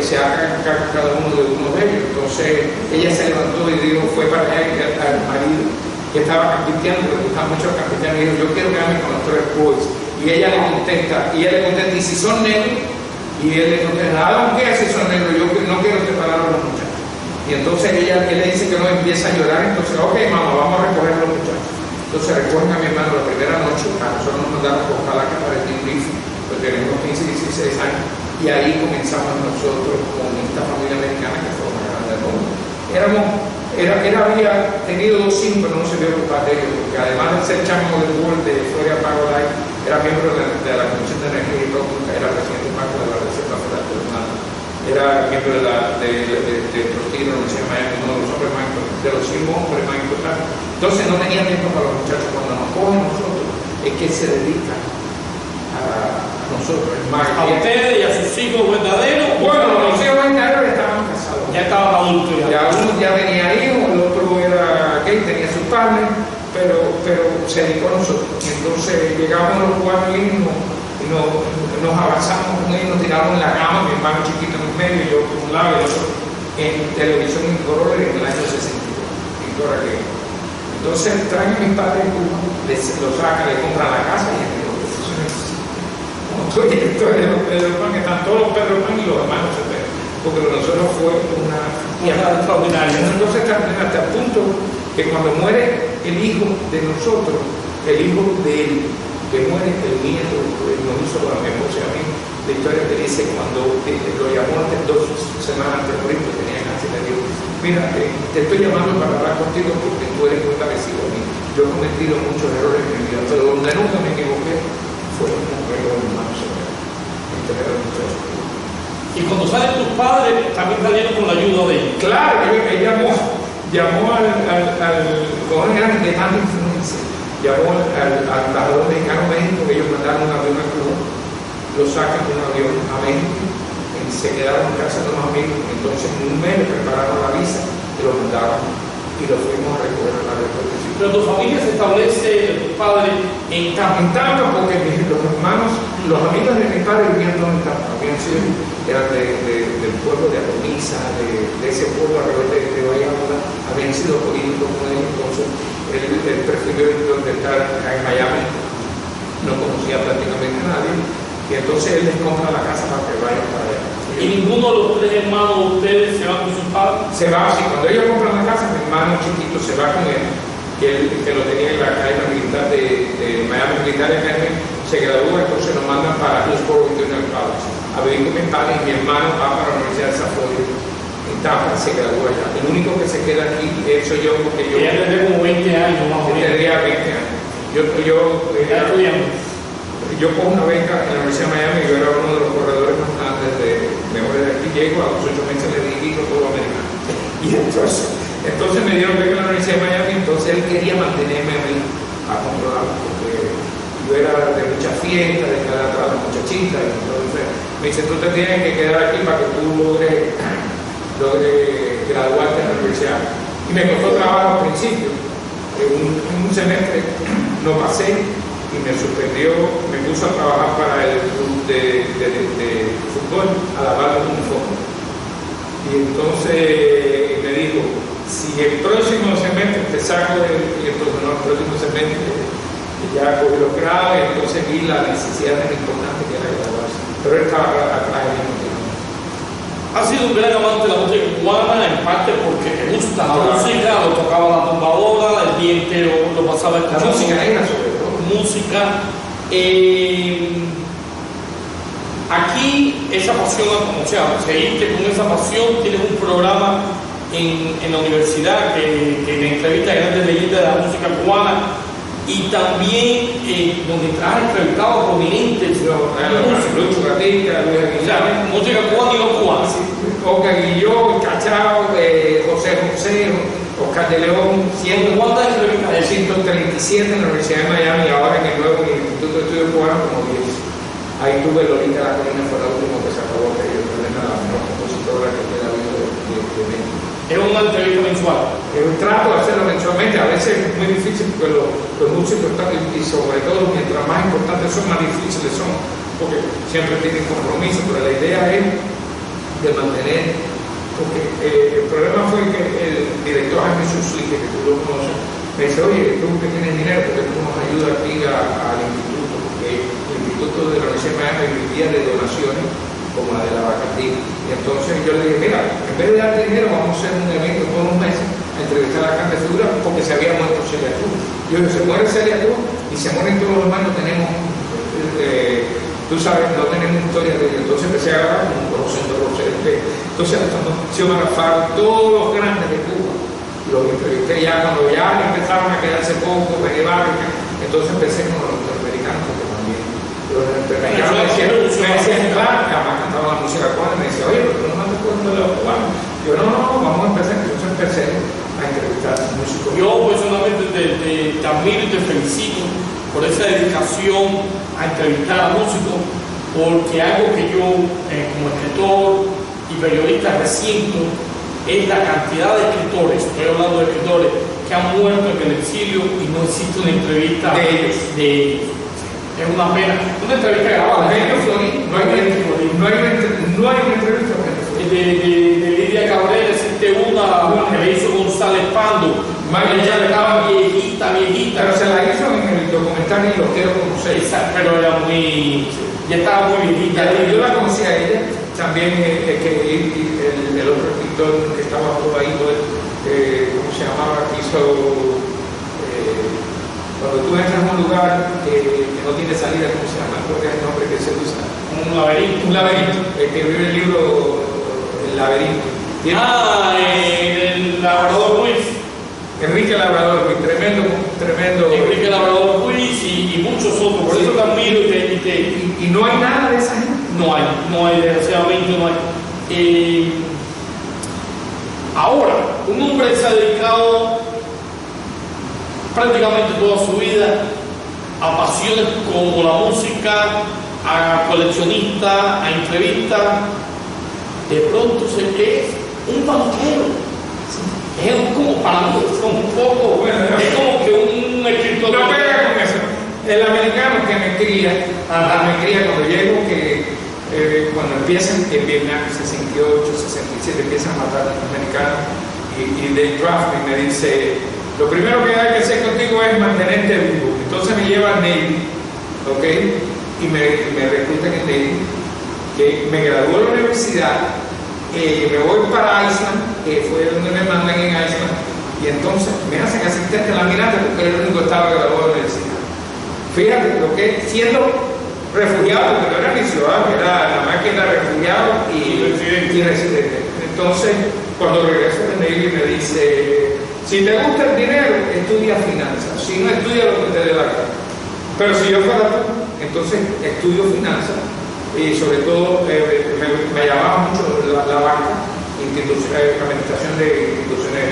se hagan cada uno de ellos. Entonces ella se levantó y dijo, fue para allá al marido que estaba campiteando, le gustaba mucho campitear, y dijo, yo quiero quedarme con los 3 boys. Y ella le contesta, y si son negros, y él le contesta, ¿a qué si son negros? Yo no quiero separar a los muchachos. Y entonces él le dice que no, empieza a llorar, entonces, ok, mamá, vamos a recoger a los muchachos. Entonces recogen a mi hermano la primera noche, a nosotros nos mandaron por Calaca para el Tenerife, pues tenemos 15, 16 años, y ahí comenzamos nosotros con esta familia americana que fue más grande del mundo. Él había tenido 2 hijos, pero no se dio ocupar de ellos, porque además de ser chamo del board de Florida Paradise, era miembro de la Comisión de Energía y Tóxica, era presidente banco de la Reserva Federal de Hermanos, era miembro de Trotino, no se llama, uno de los hombres más importantes, de los 5 hombres más importantes. Entonces no tenía tiempo para los muchachos. Cuando nos cogen nosotros, es que se dedica a nosotros. A ustedes y a sus hijos verdaderos. Bueno, los hijos verdaderos estaban casados. Ya estaban adultos. Ya uno ya tenía hijos, el otro era gay, tenía sus padres, pero se dedicó a nosotros. Y entonces llegamos los 4 hijos y nos abrazamos con ellos, nos tiramos en la cama, mi hermano chiquito en el medio, y yo por un lado y el otro en televisión en color en el año 62, en Corregué. Entonces traen a mis padres en Cuba, lo sacan, le compran la casa y en el como estoy director de los Pedro Pan, que están todos los Pedro Pan y los hermanos de Pedro, porque lo de nosotros fue una fiesta extraordinaria. Entonces hasta el punto que cuando muere el hijo de nosotros, el hijo de él, que muere el nieto, nos hizo a mi esposa y a mí, la historia que dice cuando lo llamó antes 2 semanas antes de morir, porque tenía cáncer, le dijo, mira, te estoy llamando para hablar contigo porque tú eres muy parecido a mí. Yo he cometido muchos errores en mi vida, pero donde nunca me equivoqué fue un error en manos de Y cuando salen tus padres, también salieron con la ayuda de ellos. Claro, él llamó al con de tanta influencia, llamó al embajador mexicano a México, que ellos mandaron un avión a Cuba, lo sacan de un avión a México, y se quedaron en casa de unos amigos. Entonces en un mes le prepararon la visa y lo mandaron y lo fuimos a recoger a la República. Pero tu familia se establece, tus padres, en Tampa, porque los hermanos, los amigos de mi padre vivían todos en Tampa, eran del pueblo de Artemisa, de ese pueblo alrededor de Valladolid, habían sido políticos con él. Entonces él prefirió estar en Miami, no conocía prácticamente a nadie, y entonces él les compra la casa para que vayan para allá. ¿Y ninguno de los 3 hermanos de ustedes se va con sus padres? Se va, sí, cuando ellos compran la casa, mi hermano chiquito se va con él, que lo tenía en la academia militar de Miami Militar Academy, se gradúa, entonces nos mandan para Hillsborough International College a vivir con mi padre, y mi hermano va para la Universidad de San Florida en Tampa, se gradúa allá. El único que se queda aquí soy yo, porque yo ya tendría como 20 años más o menos. Tendría 20 años. Yo cojo una beca en la Universidad de Miami, yo era uno de los corredores más grandes de mejores de aquí, llego a los 8 meses le dirigí todo americano. Y entonces me dieron beca en la Universidad de Miami, entonces él quería mantenerme a mí a controlar, porque yo era de mucha fiesta, de quedar atrás de muchachitas, y entonces me dice, tú te tienes que quedar aquí para que tú logres graduarte en la universidad. Y me costó trabajo al principio, un semestre no pasé y me suspendió, me puso a trabajar para el club de fútbol, a lavar los uniformes. Y entonces me dijo, si el próximo semestre te saco y entonces no, el próximo semestre ya cogí los grados, y entonces vi la necesidad tan importante que era graduarse. Pero él estaba atrás de mí. Ha sido un gran amante de la música cubana, en parte porque te gusta la música, lo tocaba la tumbadora, el día entero lo pasaba escuchando. La música negra sobre todo. Música. Aquí esa pasión, o sea, seguiste con esa pasión, tienes un programa en la universidad que entrevista a grandes leyendas de la música cubana, y también donde has entrevistado a prominentes, Lucho Gatica, Luis Aguilar, música cubana y no cubana. Oscar Guilló, Cachao, José, Oscar de León, ¿Cuántas entrevistas? 137 en la Universidad de Miami, y ahora en el nuevo Instituto de Estudios Cubanos como 10. Ahí tuve Lolita La Colina, fue la última que se acabó, que yo creo la mejor compositora que queda vivo de México. Es una entrevista mensual. Trato de hacerlo mensualmente, a veces es muy difícil porque los músicos están, y sobre todo mientras más importantes son, más difíciles son, porque siempre tienen compromiso, pero la idea es de mantener, porque el problema fue que el director Jaime Suslique, que tú lo conoces, me dice, oye, tú que tienes dinero, porque tú nos ayudas aquí al instituto, porque el instituto de la Universidad de Miami vivía de donaciones, como la de la Bacardí. Y entonces yo le dije, mira, en vez de darte dinero, vamos a hacer un evento todos los meses a entrevistar a la grande figura, porque se había muerto Celia Cruz. Yo dije, se muere Celia Cruz y se mueren todos los demás, no tenemos, tú sabes, no tenemos historia de ellos. Entonces empecé a grabar con Rosendo Rosete, entonces Xiomara Alfaro, todos los grandes de Cuba. Los entrevisté ya cuando ya empezaron a quedarse poco, medieval, entonces empecé con los norteamericanos, porque también los norteamericanos me decían, claro, además cantaba la música cubana, me decía, oye, pero tú no me estás contando de los cubanos. Yo, no, vamos a empezar. Entonces empecé a entrevistar a músicos. Yo personalmente te admiro y te felicito por esa dedicación a entrevistar a músicos, porque algo que yo como escritor y periodista resiento es la cantidad de escritores, estoy hablando de escritores que han muerto en el exilio y no existe una entrevista de ellos. Es una pena. Una entrevista grabada. No hay una entrevista de Lidia Cabrera, Miley ella estaba viejita. Pero se la hizo en el documental y lo quiero conocer. Exacto, pero era ya estaba muy viejita. Yo la conocí a ella, también el otro escritor que estaba por ahí, ¿cómo se llamaba? Que hizo, cuando tú entras a un lugar que no tiene salida, ¿cómo se llama? ¿Cuál es el nombre que se usa? Un laberinto. Un laberinto, el que escribió el libro El laberinto. El Labrador Ruiz. Enrique Labrador Ruiz, tremendo. Enrique Labrador Ruiz y muchos otros, por eso también y no hay nada de esa gente. No hay, desgraciadamente no hay. Ahora, un hombre se ha dedicado prácticamente toda su vida a pasiones como la música, a coleccionista, a entrevistas. De pronto se ve un banquero. Es como, para mí, es como un poco, es como que un escritor. No pega con eso. El americano que me cría cuando llego, que cuando empiezan en Vietnam, 68, 67, empiezan a matar a los americanos y Dave Draft me dice, lo primero que hay que hacer contigo es mantenerte vivo. Entonces me lleva al Navy, ¿ok? Y me reclutan en Navy, que me graduó de la universidad. Me voy para Iceland, que fue donde me mandan en Iceland, y entonces me hacen asistente de la almirante porque era el único que estaba graduado de la universidad. Fíjate, lo que siendo refugiado, porque no era ni ciudadano, era nada más que era refugiado y residente. Entonces, cuando regreso de Navy me dice, si te gusta el dinero, estudia finanzas, si no estudia lo que te dé la gana. Pero si yo fuera tú, entonces estudio finanzas. Y sobre todo me llamaba mucho la banca, administración de instituciones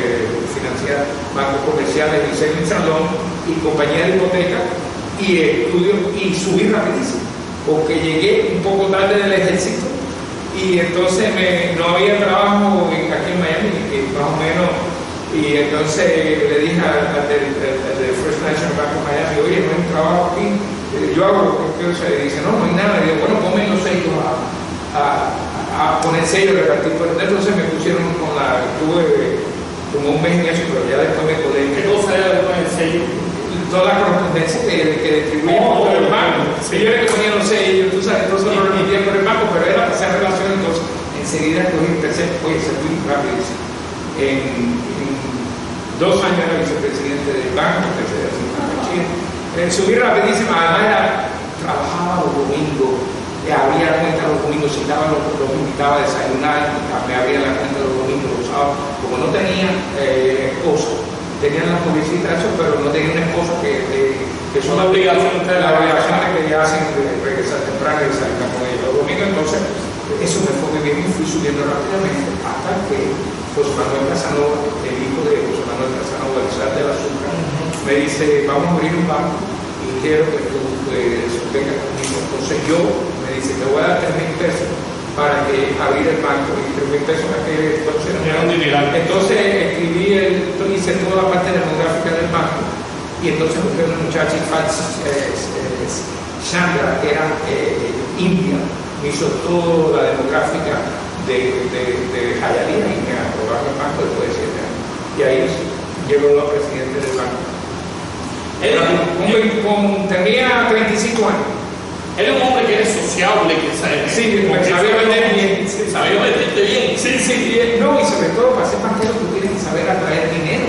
financieras, bancos comerciales, y savings and loan, y compañía de hipoteca, y estudio, y subí rapidísimo, porque llegué un poco tarde del ejército, y entonces no había trabajo aquí en Miami, que más o menos, y entonces le dije al de First National Bank of Miami, oye, no hay trabajo aquí. Yo hago lo que se dice, no hay nada. Y digo, bueno, ponme los sellos a poner sellos, repartir por dentro. Entonces me pusieron tuve como un mes en eso, pero ya después me colé. ¿Qué cosa era después del sello? Toda la correspondencia que distribuía por el banco. Yo era que ponía los sellos, tú sabes, entonces lo remitía por el banco, pero era esa relación. Entonces enseguida empecé, oye, se fui rapidísimo. En 2 años era vicepresidente del banco, empecé a hacer subí rapidísimo, además trabajaba los domingos, abría la cuenta los domingos, citaba los invitaba a desayunar, me abría la cuenta los domingos, los sábados, como no tenía esposa, tenían las publicitas, pero no tenía una esposa que son las obligaciones que ya hacen de regresar temprano y salir con ellos los domingos. Entonces, eso me fue muy bien y fui subiendo rápidamente hasta que José Manuel Casanova, el hijo de José Manuel Casanova, el zar del azúcar, me dice, vamos a abrir un banco y quiero que tú vengas conmigo. Entonces yo, me dice, te voy a dar 3,000 pesos para que abrir el banco, y 3,000 pesos en aquel entonces era un dineral. Entonces hice toda la parte demográfica del banco, y entonces busqué una muchacha, Chandra, que era india, me hizo toda la demográfica de Hialeah y me aprobaron el banco después de 7 años. Y ahí llegó a presidente del banco. Tenía 35 años. Era un hombre que era sociable, que sabía vender bien. Sabía venderte bien. No, y sobre todo para ser banquero tú tienes que saber atraer dinero.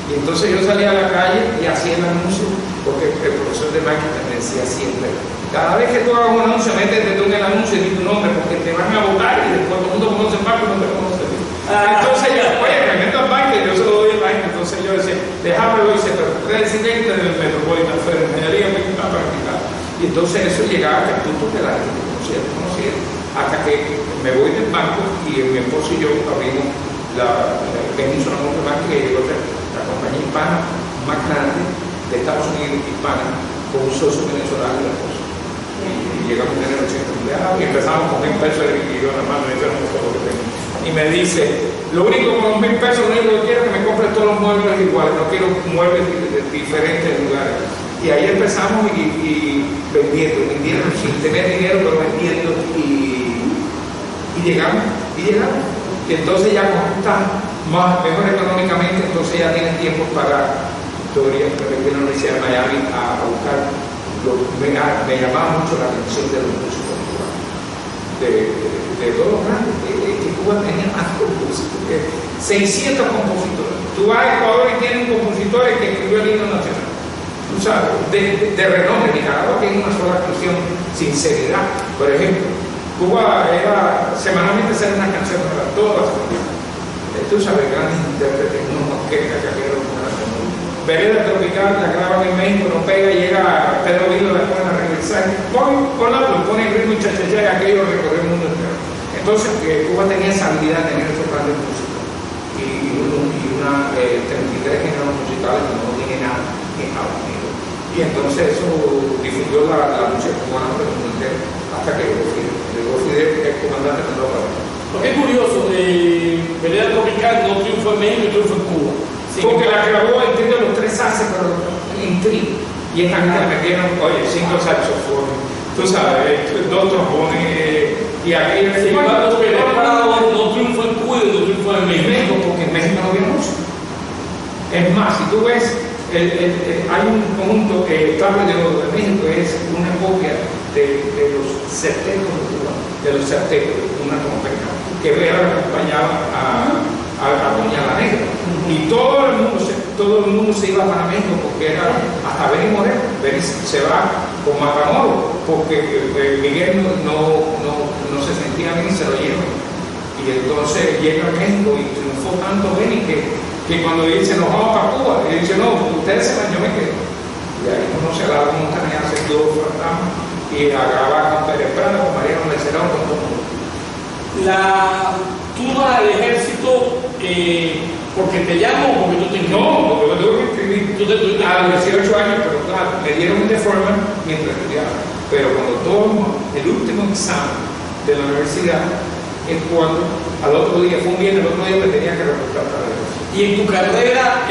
Y entonces yo salía a la calle y hacía el anuncio, porque el profesor de marketing me decía siempre, cada vez que tú hagas un anuncio, métete tú en el anuncio y di tu nombre, porque te van a votar y después todo el mundo conoce el banco y no te conoce. Entonces yo, oye, me meto al banco y yo se lo doy al banco. Entonces yo decía, déjame lo hice, pero tú eres residente del Metropolitan, fue de ingeniería para practicar. Y entonces eso llegaba hasta el punto que la gente conocía, hasta que me voy del banco y mi esposo y yo abrimos la Península Montebank, que es la compañía hispana más grande de Estados Unidos, hispana, con un socio venezolano y la esposa. Y llegamos a tener 80 empleados y empezamos con 1,000 pesos y yo nada más me dijeron todo lo que tengo. Y me dice, lo único con los 1,000 pesos, lo único que quiero es que me compre todos los muebles iguales, no quiero muebles de diferentes lugares. Y ahí empezamos y vendiendo, sin tener dinero, pero vendiendo y llegamos. Y entonces ya como está mejor económicamente, entonces entonces ya tienen tiempo para teoría que me vino a la Universidad de Miami a buscar. Me llamaba mucho la atención de los músicos cubanos, de todos los grandes, que Cuba tenía más compositores, 600 compositores. Tú vas a Ecuador y tienen compositores que escribió el himno nacional. Tú sabes, de renombre. Nicaragua tiene una sola canción, Sinceridad. Por ejemplo, Cuba era semanalmente hacer una canción para todas las familias. Tú sabes, grandes intérpretes, una orquesta que había una Vereda Tropical, la graban en México, no pega, llega Pedro Vilo, la ponen a regresar. Lo pone en ritmo y chachachá, y aquello recorrió el mundo entero. Entonces, Cuba tenía esa habilidad de tener estos grandes músicos y una 33 géneros musicales que no tiene nada en Estados Unidos. Y entonces eso difundió la música cubana por el mundo entero hasta que llegó Fidel. Llegó Fidel, el comandante de Europa. Porque es curioso, Vereda Tropical no triunfó en México y triunfó en Cuba. Sí, porque la grabó entre los tres haces, pero en tri. Y esta gente metieron, oye, 5 saxofones, tú sabes, 2 trombones, y aquí sí, cuando no triunfó en Cuba y no triunfó en México. Porque en México no había música. Es más, si tú ves, hay un conjunto que Tabla de Oro de México es una copia de los septetos de Cuba, de los septetos, una trompeta, que acompañaba a Doña la Negra. Y todo el mundo se iba para México porque era hasta Benny Moreno. Benny se va con Matamoros porque Miguel no se sentía bien y se lo lleva. Y entonces llega a México y triunfó tanto Benny que cuando dice nos vamos para Cuba, y dice no, ustedes se van, yo me quedo. Y ahí uno se la montaña, hace todo fantasma y a grabar con Pérez Prado, con Mariano Lecerón, con todo el mundo. Tú vas al ejército porque te llamo o porque tú te inscribes. No, porque yo tuve que escribir a los 18 años, pero claro, me dieron un deforme mientras estudiaba. Pero cuando tomo el último examen de la universidad es cuando al otro día, fue un viernes, el otro día me tenía que reportar para el ejército. Y en tu carrera,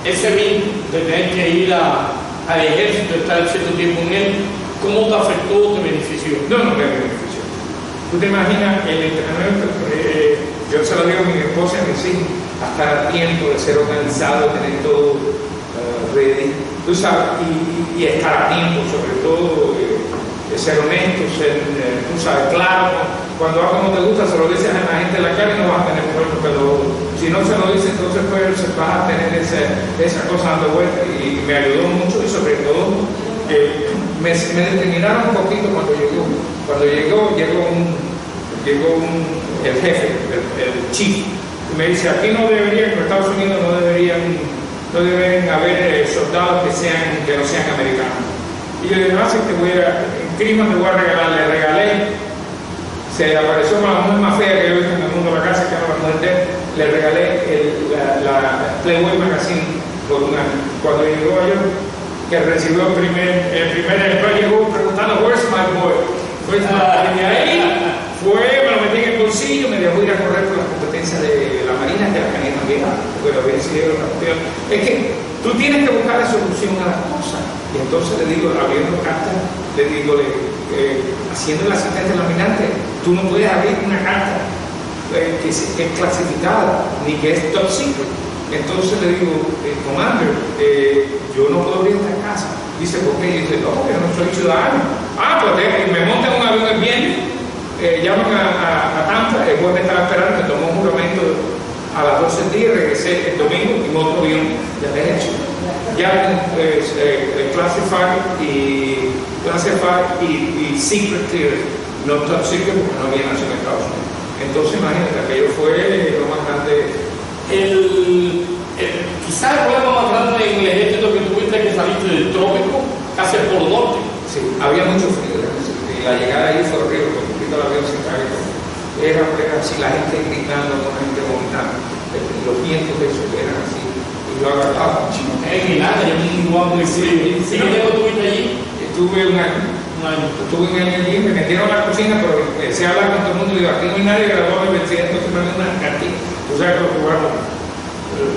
ese vínculo de tener que ir al ejército, estar cierto tiempo en él, ¿cómo te afectó o te benefició? No me benefició. Tú te imaginas el entrenamiento, yo se lo digo a mi esposa y a mis hijos, a estar a tiempo, de ser organizado, de tener todo ready, tú sabes, y estar a tiempo, sobre todo, ser honesto, ser, tú sabes, claro. Cuando algo no te gusta, se lo dices a la gente en la calle y no vas a tener problemas, pero si no se lo dices, entonces pues vas a tener esa cosa dando vuelta. Y me ayudó mucho y sobre todo me determinaron un poquito cuando llegó. El jefe, el chief, y me dice, aquí no debería, en Estados Unidos no deben haber soldados que no sean americanos. Y yo le dije, en Crisma te voy a regalar, le regalé, se apareció con la mujer más fea que yo he visto en el mundo de la casa, que era la mujer de él, le regalé la Playboy Magazine por un año. Cuando llegó yo, que recibió el primer ejemplar, llegó preguntando, where's my boy? Y de ahí me lo metí en el bolsillo, me dejó ir a correr por las competencias de la Marina, que la tenía también, porque lo había decidido la campeón. Es que tú tienes que buscar la solución a las cosas. Y entonces le digo, abriendo cartas, haciendo el asistente laminante, tú no puedes abrir una carta que es clasificada, ni que es top secret. Entonces le digo, commander, yo no puedo abrir esta casa. Dice, ¿por qué? Y dice, no, porque yo no soy ciudadano. Pues me montan un avión el viernes, llaman a Tampa, el jueves me estaba esperando, me tomó un juramento a las 12 del día, regresé el domingo y otro avión ya de hecho. Ya classified y secret clear, no top secret porque no había nacido en Estados Unidos. Entonces imagínate, aquello fue lo más grande. Quizás el problema más grande en el ejército que tuviste que saliste del trópico, casi al Polo Norte. Sí, había mucho frío, y la llegada ahí fue horrible, porque un poquito el avión se cayó. Era así, la gente gritando, la gente vomitando, los vientos de eso eran así, y yo agarraba. En Milán, yo un lugar muy frío. ¿Sí? ¿Qué tiempo estuviste allí? Estuve un año. Estuve un año allí, me metieron a la cocina, pero empecé a hablar con todo el mundo y digo, aquí no hay nadie graduado de 20, entonces me dio una cartilla. Tú sabes que los cubanos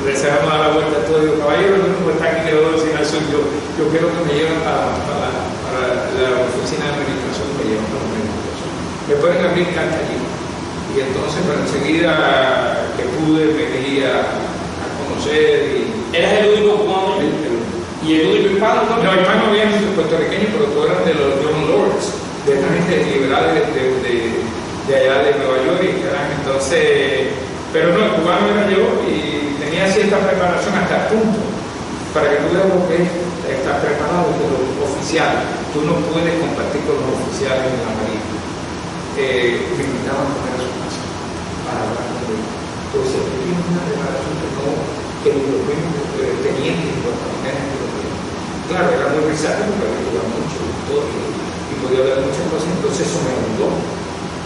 deseamos dar la vuelta a todo, digo, caballero, el único que está aquí que lo doy sin el suyo, yo quiero que me lleven para la oficina de administración, me llevan para la administración. Me pueden abrir cartas allí. Y entonces, pero enseguida que pude venir a conocer. ¿Eras el único cubano? ¿Y el único hispano también? No, hispano había muchos puertorriqueños, pero todos eran de los John Lords, de esta gente liberales de allá de Nueva York. Entonces, pero no, el cubano era yo y tenía cierta preparación hasta el punto para que tú veas lo que es estar preparado de los oficiales. Tú no puedes compartir con los oficiales en la marina. Me invitaban a comer a su casa para hablar con ellos. Entonces, tuvimos una preparación que los mismos tenientes puertorriqueños. Claro, era muy risario porque había jugado mucho y podía ver muchas cosas. Entonces, eso me ayudó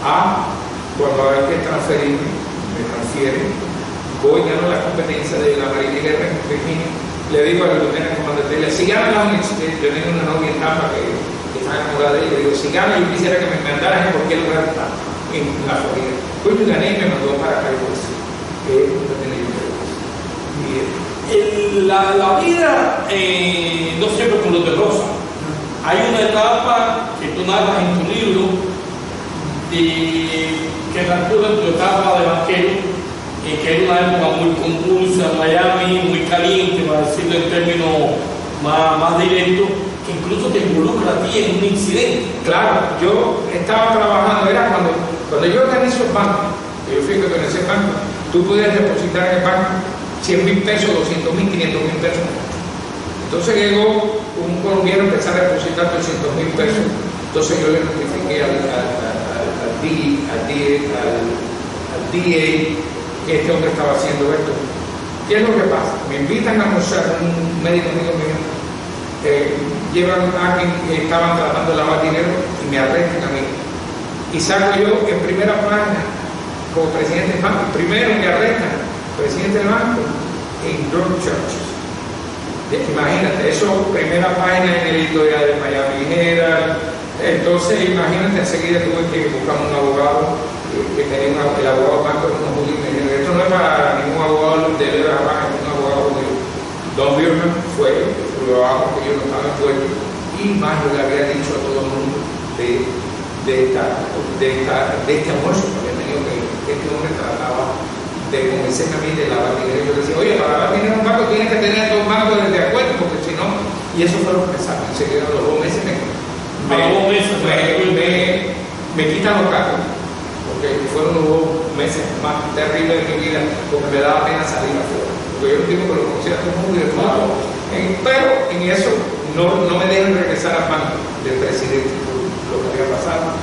a, cuando hay que transferirme, me transfieren, voy, gano la competencia de la Marina de Guerra en Virginia. Le digo al lieutenant comandante, si gana la universidad, yo tengo una novia en Tampa que está enamorada de ella, le digo, si gana, yo quisiera que me mandaran en cualquier lugar está, en la Florida. Pues yo gané y me mandó para Cayo West, que es donde tenía yo. La vida no siempre color de rosa. Hay una etapa que tú narras en tu libro que transcurre en tu etapa de banquero, que es una época muy convulsa, Miami, muy caliente, para decirlo en términos más directos, que incluso te involucra a ti en un incidente. Claro, yo estaba trabajando, era cuando yo organizo el banco, yo fui que organizé el banco, tú podías depositar en el banco 100,000 pesos, 200,000, 500,000 pesos. Entonces llegó un colombiano a empezar a depositar 200,000 pesos. Entonces yo le notifiqué al DA que este hombre estaba haciendo esto. ¿Qué es lo que pasa? Me invitan a almorzar, un médico amigo mío, llevan a alguien que estaban tratando de lavar dinero y me arrestan a mí. Y salgo yo en primera página como presidente del banco. Primero me arrestan, presidente del banco, en drug charges. Imagínate, eso, primera página en el editorial de Miami Herald. Entonces, imagínate, enseguida tuve que buscar un abogado que tenía el abogado banco de un judío. Me dijo, esto no es para ningún abogado de la banca, es un abogado judío. Don Bierman fue el abogado que yo no estaba envuelto. Y más yo le había dicho a todo el mundo de este almuerzo, porque he tenido que este hombre trataba de convencerme a mí de lavar dinero. Yo le decía, oye, para lavar dinero en un banco tienes que tener dos bancos de acuerdo, porque si no, y eso fue lo que pensaban. Enseguida a los 2 meses me quitan los cargos, porque fueron los 2 meses más terribles de mi vida, porque me daba pena salir afuera. Porque yo digo que lo conocía todo el mundo y de todo. Pero en eso no me dejan regresar al banco del presidente por lo que había pasado.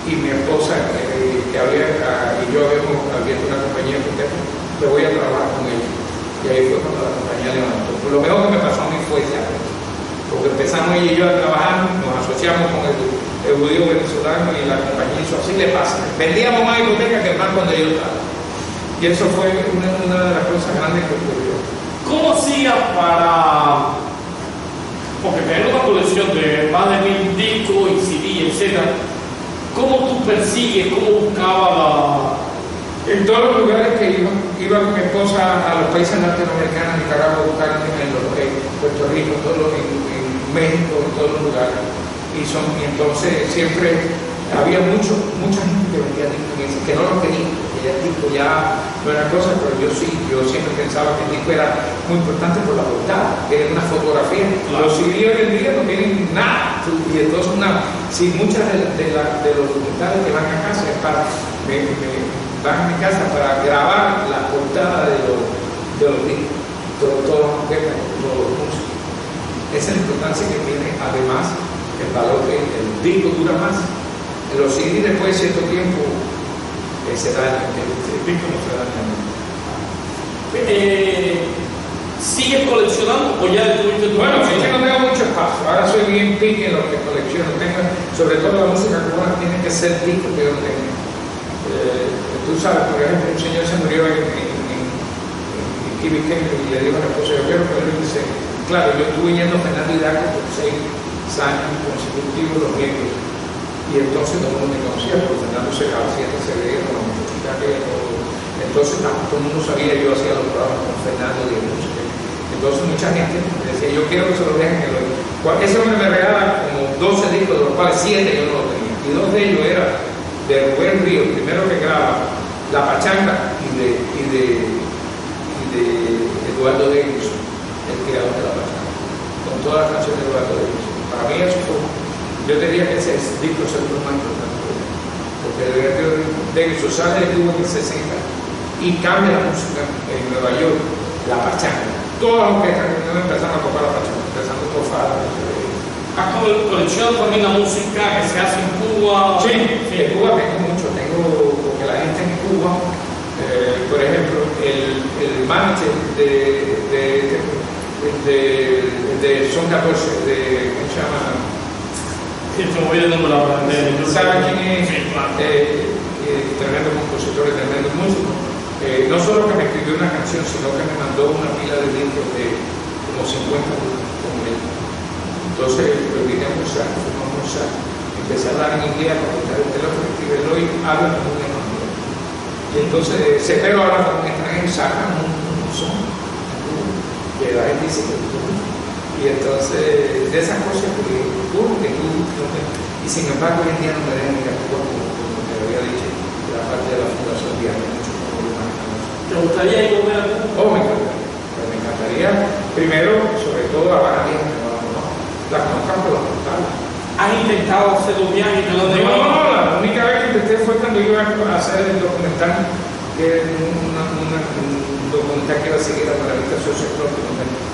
Y mi esposa, y yo habíamos abierto una compañía de teléfono, me voy a trabajar con ellos. Y ahí fue cuando la compañía levantó. Pues lo mejor que me pasó a mí fue ese año. Porque empezamos ella y yo a trabajar, nos asociamos con el judío venezolano y la compañía hizo así le pasa. Vendíamos más hipotecas que el banco donde yo estaba. Y eso fue una de las cosas grandes que ocurrió. ¿Cómo hacías para...? Porque tener una colección de más de 1000 discos y CD, etc., ¿cómo tú persigues, cómo buscabas En todos los lugares que iba con mi esposa a los países latinoamericanos, Nicaragua, buscar en Puerto Rico, en México, en todos los lugares. Y entonces siempre había mucha gente que vendía discos que no los quería, porque ya el disco ya no era cosa, pero yo siempre pensaba que el disco era muy importante por la portada, que era una fotografía. Claro. Los CD hoy en día no tienen nada. Y entonces muchas de los documentales que van a casa es para van a mi casa para grabar la portada de los discos, todos los maquetas, todos los músicos. Esa es la importancia que tiene, además, el valor que el disco dura más. Los CD después de cierto tiempo se dañan, el disco no se daña. ¿Sigues coleccionando o ya tuviste tu Bueno, es que no tengo mucho espacio. Ahora soy bien pique en lo que colecciono. Sobre todo la música cubana tiene que ser disco que yo no tengo. Tú sabes, por ejemplo, un señor se murió en Kibi Kennedy y le dijo a la esposa, yo quiero que él dice, claro, yo estuve yendo a Fernando Hidalgo por 6 años consecutivos los miércoles. Y entonces todo el mundo me conocía, porque Fernando se veía con la música que todo. Entonces todo el mundo sabía, yo hacía los programas con Fernando de música. Entonces mucha gente me decía, yo quiero que se lo dejen en el oído. Ese hombre me regala como 12 discos, de los cuales 7 yo no los tenía. Y 2 de ellos eran de Rubén Ríos, primero que graba La Pachanga y de disco es lo más importante. Porque de eso sale de Cuba en el 60 y cambia la música en Nueva York, la pachanga. Todas las orquestas empezaron a tocar la pachanga, empezando por Fara. ¿Has coleccionado también la música que se hace en Cuba? Sí, en Cuba tengo mucho, porque la gente en Cuba, por ejemplo, el manager de Son 14, ¿cómo se llama? Sí, se me olvidó el nombre ahora. ¿Saben quién es? Sí, claro. Tremendo compositor y tremendo músico. No solo que me escribió una canción, sino que me mandó una pila de discos de como 50 como él. Entonces lo vine a almorzar, fuimos a almorzar, empecé a dar en inglés, a contar el teléfono, escribirlo y habla como un extranjero. Y entonces se pega ahora como un extranjero y sacan un son que la gente dice que y entonces de esas cosas que tú, y sin embargo hoy en día no me dejan ir a Cuba como te había dicho, de la parte de la Fundación Diana, mucho problemas. ¿Te gustaría ir a volver a Cuba? Oh, me encantaría, primero, sobre todo a Barranquilla, la conozcan por los portales. ¿Has intentado hacer un viaje? No, la única vez que intenté fue cuando iba a hacer el documental, que es un documental que iba a seguir a la revista Social, donde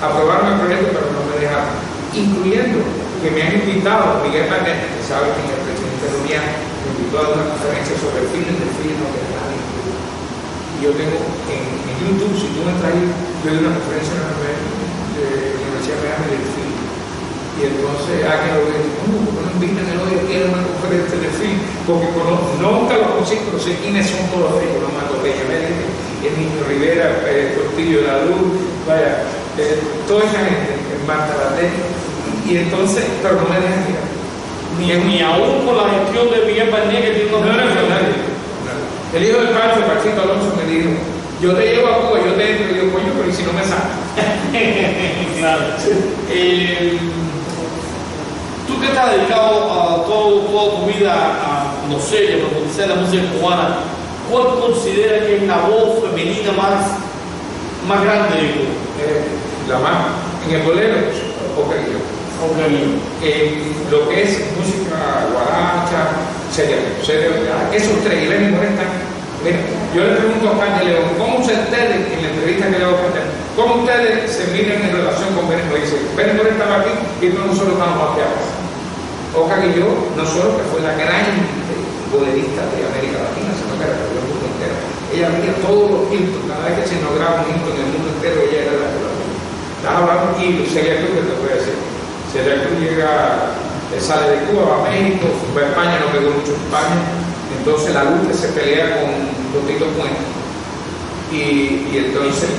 aprobaron el proyecto, pero no me dejaron, incluyendo que me han invitado, Miguel Magnet, que sabe que el presidente Rubián me invitó a una conferencia sobre el film del film, que es la y yo tengo en YouTube, si tú entras ahí, yo doy una conferencia en la Universidad de Miami del film. Y entonces, que lo veo, ¿por qué no invitan el hoy aquí a una conferencia de film? Porque nunca lo consigo, pero sé quiénes son todos ellos, los Mato Peña Médica, el Niño Rivera, Portillo de la Luz, vaya, toda esa gente, Marta Baté, y entonces, pero no me dejan mirar. Ni aún con la gestión de Miguel Barnier que tiene una nadie. El hijo del Pancho, Pachito Alonso, me dijo, yo te llevo a Cuba, yo te entro, y digo, coño, pero ¿y si no me saca? Claro. Tú que estás dedicado a toda tu vida a conocer y a profundizar la música cubana, ¿cuál consideras que es la voz femenina más grande de Cuba? La más, en el bolero, Ocarina. Lo que es música guaracha, seria, esos tres, y Benny Moré están. Mira, yo le pregunto a Oscar de León, ¿cómo ustedes, en la entrevista que le hago a Oscar, cómo ustedes se miran en relación con Benny Moré? Dice, Benny Moré estaba aquí y nosotros estábamos aquí abajo. Oscar y yo, no solo que fue la gran bolerista de América Latina, sino que recorrió el mundo entero. Ella veía todos los hintos, cada vez que se inauguraba un hinto en el mundo entero, ella era la que lo hacía. Estaba hablando y Celia Cruz, que te voy a decir. Celia Cruz sale de Cuba, va a México, fue a España, no pegó mucho en España. Entonces la Luz se pelea con Tito Puente. Y entonces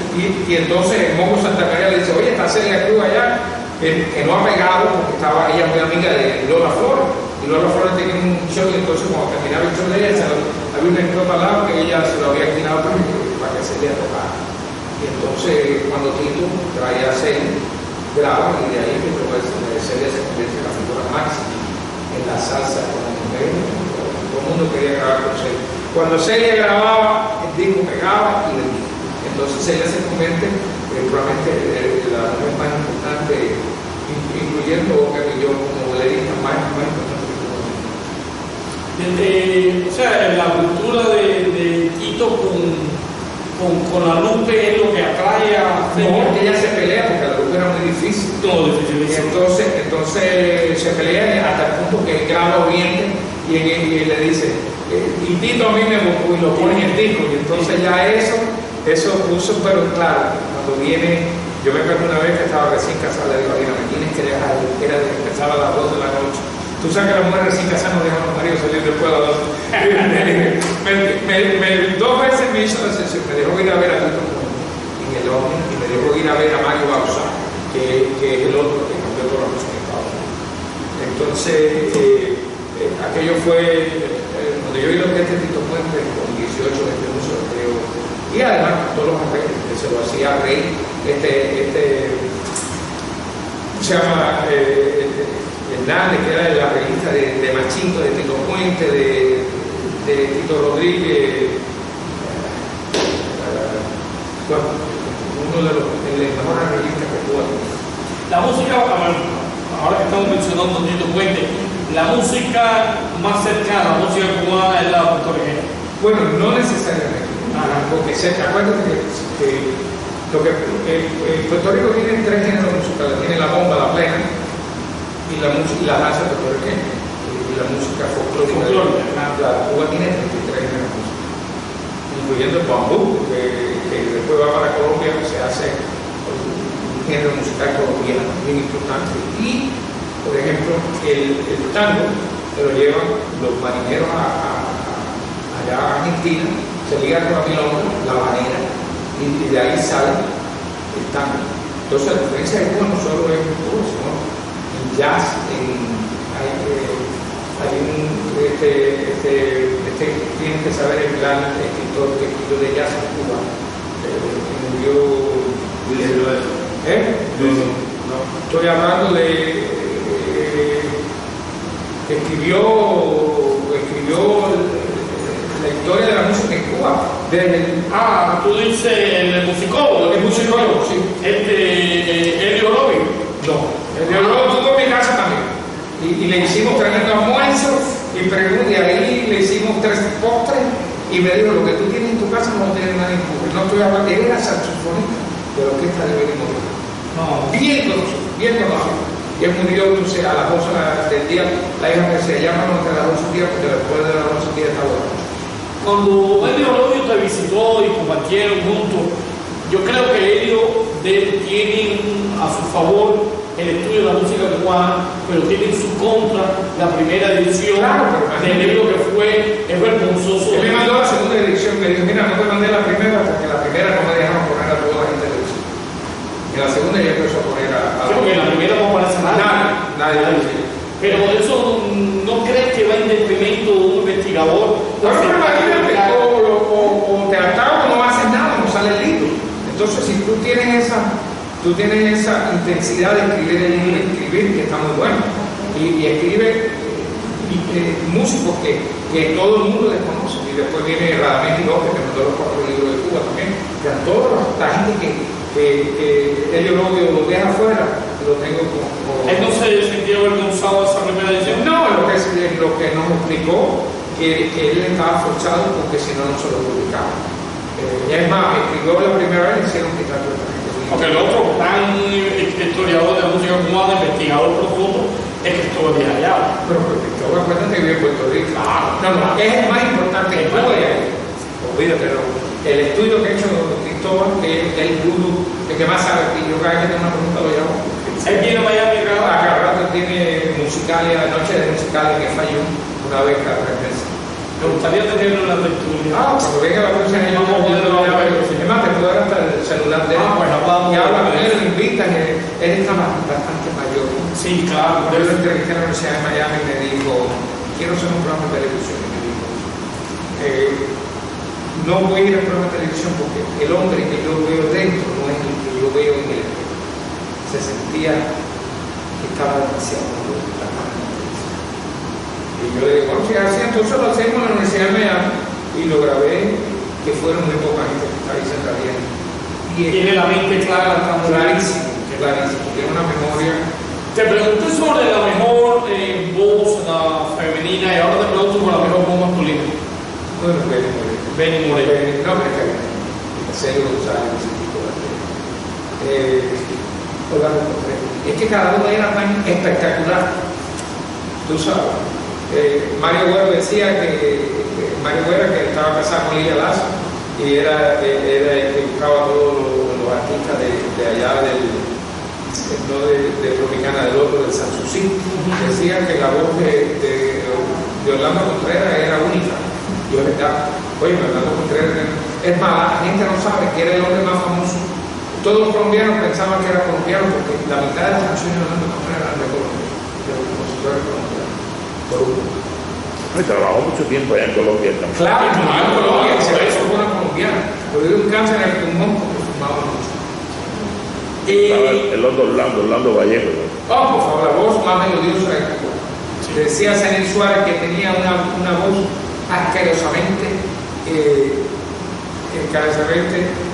el Mongo Santa María le dice, oye, está Celia Cruz allá, que no ha pegado porque estaba ella muy amiga de Lola Flores. Y Lola Flores tenía un show y entonces cuando terminaba el show de ella, había una estrofa al lado que ella se lo había inclinado para que Celia tocara. Y entonces cuando Tito traía a Celia, graba y de ahí que Celia se convierte en la figura máxima en la salsa con la mujer. Todo el mundo quería grabar con Celia. Cuando Celia grababa, el disco pegaba y el disco. Entonces Celia se convierte probablemente la mujer más importante, incluyendo Oscar y yo como bolerista más importante que o sea, la cultura de Tito con la Lupe es lo que atrae a no, ella se pelea porque la Lupe era muy difícil. Todo difícil. Y entonces se pelea hasta el punto que graba bien y le dice, y Tito a mí me buscó y lo pone en el disco. Y entonces ya eso puso, pero claro, cuando viene, yo me acuerdo una vez que estaba recién casada, le digo, me tienes que dejar, era de que empezaba a las 2 de la noche. Tú sabes que las mujeres recién casadas no dejan a los maridos salir después a las 2. Dos veces me hizo la sesión, me dejó ir a ver a Tito en el Omni y me dejó ir a ver a Mario Bausa, que es el otro que cambió toda la música en Estados Unidos. Entonces, aquello fue, cuando yo vi lo que es Tito Puente con 18 de música, creo, y además todos los arreglos que se lo hacía Rey, se llama Hernández, que era la revista de Machito, de Tito Puente, de Tito Rodríguez, bueno, uno de los mejores revistas que tuvo. La música, ahora que estamos mencionando Tito Puente, la música más cercana, la música cubana es la puertorriqueña. Bueno, no necesariamente, porque acuérdate que Puerto Rico tiene tres géneros musicales, tiene la bomba, la plena, y la danza puertorriqueña, y la música folclórica. Cuba tiene 33 géneros musicales, incluyendo el bambú, que después va para Colombia, que se hace un género musical colombiano bien importante. Y, por ejemplo, el tango se lo llevan los marineros allá a Argentina, se liga con la milonga, la habanera, y de ahí sale el tango. Entonces, la diferencia de Cuba no solo es el fútbol, sino el jazz, hay tienen que saber el gran escritor que escribió de jazz en Cuba, que murió. No, estoy hablando de que escribió la historia de la música en Cuba. Tú dices el musicólogo. El musicólogo, sí. Elio Lovi. No, Elio Lovi estuvo en mi casa también. Y le hicimos tremendo almuerzo y ahí le hicimos 3 postres y me dijo, lo que tú tienes en tu casa no lo tiene nadie en Cuba. No estoy hablando, él era saxofonista de la orquesta de Benny Moreno. No. Bien conocido. Y él murió, entonces, a las 12 del día. La hija me decía, llámanos entre las 12 del día, porque después de las 12 del día está bueno. Cuando Elio Lovi te visitó y compartieron juntos, yo creo que Elio tiene a su favor el estudio de la música cubana, pero tiene en su contra la primera edición del libro que fue vergonzoso. Él me mandó la segunda edición, me dijo, mira, no te mandé la primera porque la primera no me dejaron poner a toda la gente de edición. En la segunda ya empezó a poner creo que en la primera no aparece nadie. Pero eso no crees que va en detrimento de un investigador. Bueno, pero imagínate, o te atado o no haces nada, no sale el libro. Entonces, si tú tienes esa intensidad de escribir, que está muy bueno, y escribe músicos que todo el mundo desconoce, y después viene Radamés López, que mandó los 4 libros de Cuba también, que a toda la gente que Elio Lovi lo deja afuera, lo tengo como... ¿Él no se sentía avergonzado de esa primera edición? No, lo que nos explicó que él estaba forzado porque si no, no se lo publicaba. Es más, escribió la primera vez y hicieron quitar toda esta gente. Porque el otro gran historiador de la música cubana, investigador profundo, es Cristóbal Díaz Ayala. Pero Cristóbal, acuérdate que vive en Puerto Rico. No, es el más importante que Cuba y ahí. Olvídate, el estudio que ha hecho Cristóbal, que es el gurú, el que más sabe, y yo cada vez que tengo una pregunta lo llamo. Él viene a Miami a cada rato tiene musicales, noches de musicales que falló una vez cada 3 meses. Me gustaría tenerlo en la tertulia. Cuando venga la próxima año, es más, te puedo dar hasta el celular de él. Pues hablamos. Y habla con él, lo invitan, él está bastante mayor. Sí, claro. Yo lo entrevisté en la Universidad de Miami y me dijo, quiero hacer un programa de televisión. Y me dijo, no voy a ir al programa de televisión porque el hombre que yo veo dentro no es el que yo veo en él. Se sentía que estaba demasiado duro. Y yo le digo, bueno, si así, entonces lo hacemos en la Universidad de Miami y lo grabé, que fueron muy poca gente que está ahí sentadita. Tiene la mente clara, clarísimo, tiene una memoria. Te pregunté sobre la mejor voz femenina y ahora te pregunto por la mejor voz masculina. Bueno, Benny Moreno. No, pero en serio, González, ese tipo de es que cada uno era tan espectacular. Tú sabes. Mario Güero decía Mario Güero, que estaba casado con Lidia Lazo, y era el que buscaba a todos los artistas de allá de Tropicana del Otro, del Sanssouci. Decía que la voz de Orlando Contreras era única. Y es verdad. Oye, Orlando Contreras, es más, la gente no sabe que era el hombre más famoso. Todos los colombianos pensaban que era colombiano porque la mitad de las canciones de Orlando Contreras eran de Colombia, de los compositores colombianos. Trabajó mucho tiempo allá en Colombia también. Claro, en Colombia, eso fue una colombiana. Pero dio un cáncer en el pulmón porque fumaba mucho. El otro Orlando Vallejo. Por favor, la voz más melodiosa de Cuba. Decía Zenén Suárez que tenía una voz asquerosamente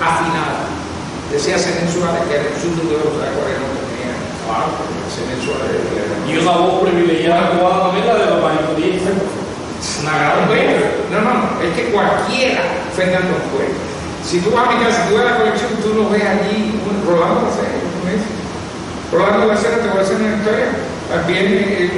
afinada. Decía Zenén Suárez que era el surdo de oro, no tenía Wow, se mensual. Y una voz privilegiada cubana también, la de los mayoristas. Una gran No, es que cualquiera, Fernando fue. Si tú vas a mi casa, si tú vas a la colección, tú lo ves allí, Rolando Bacero, ¿no es? Rolando Bacero, te voy a hacer una historia. Viene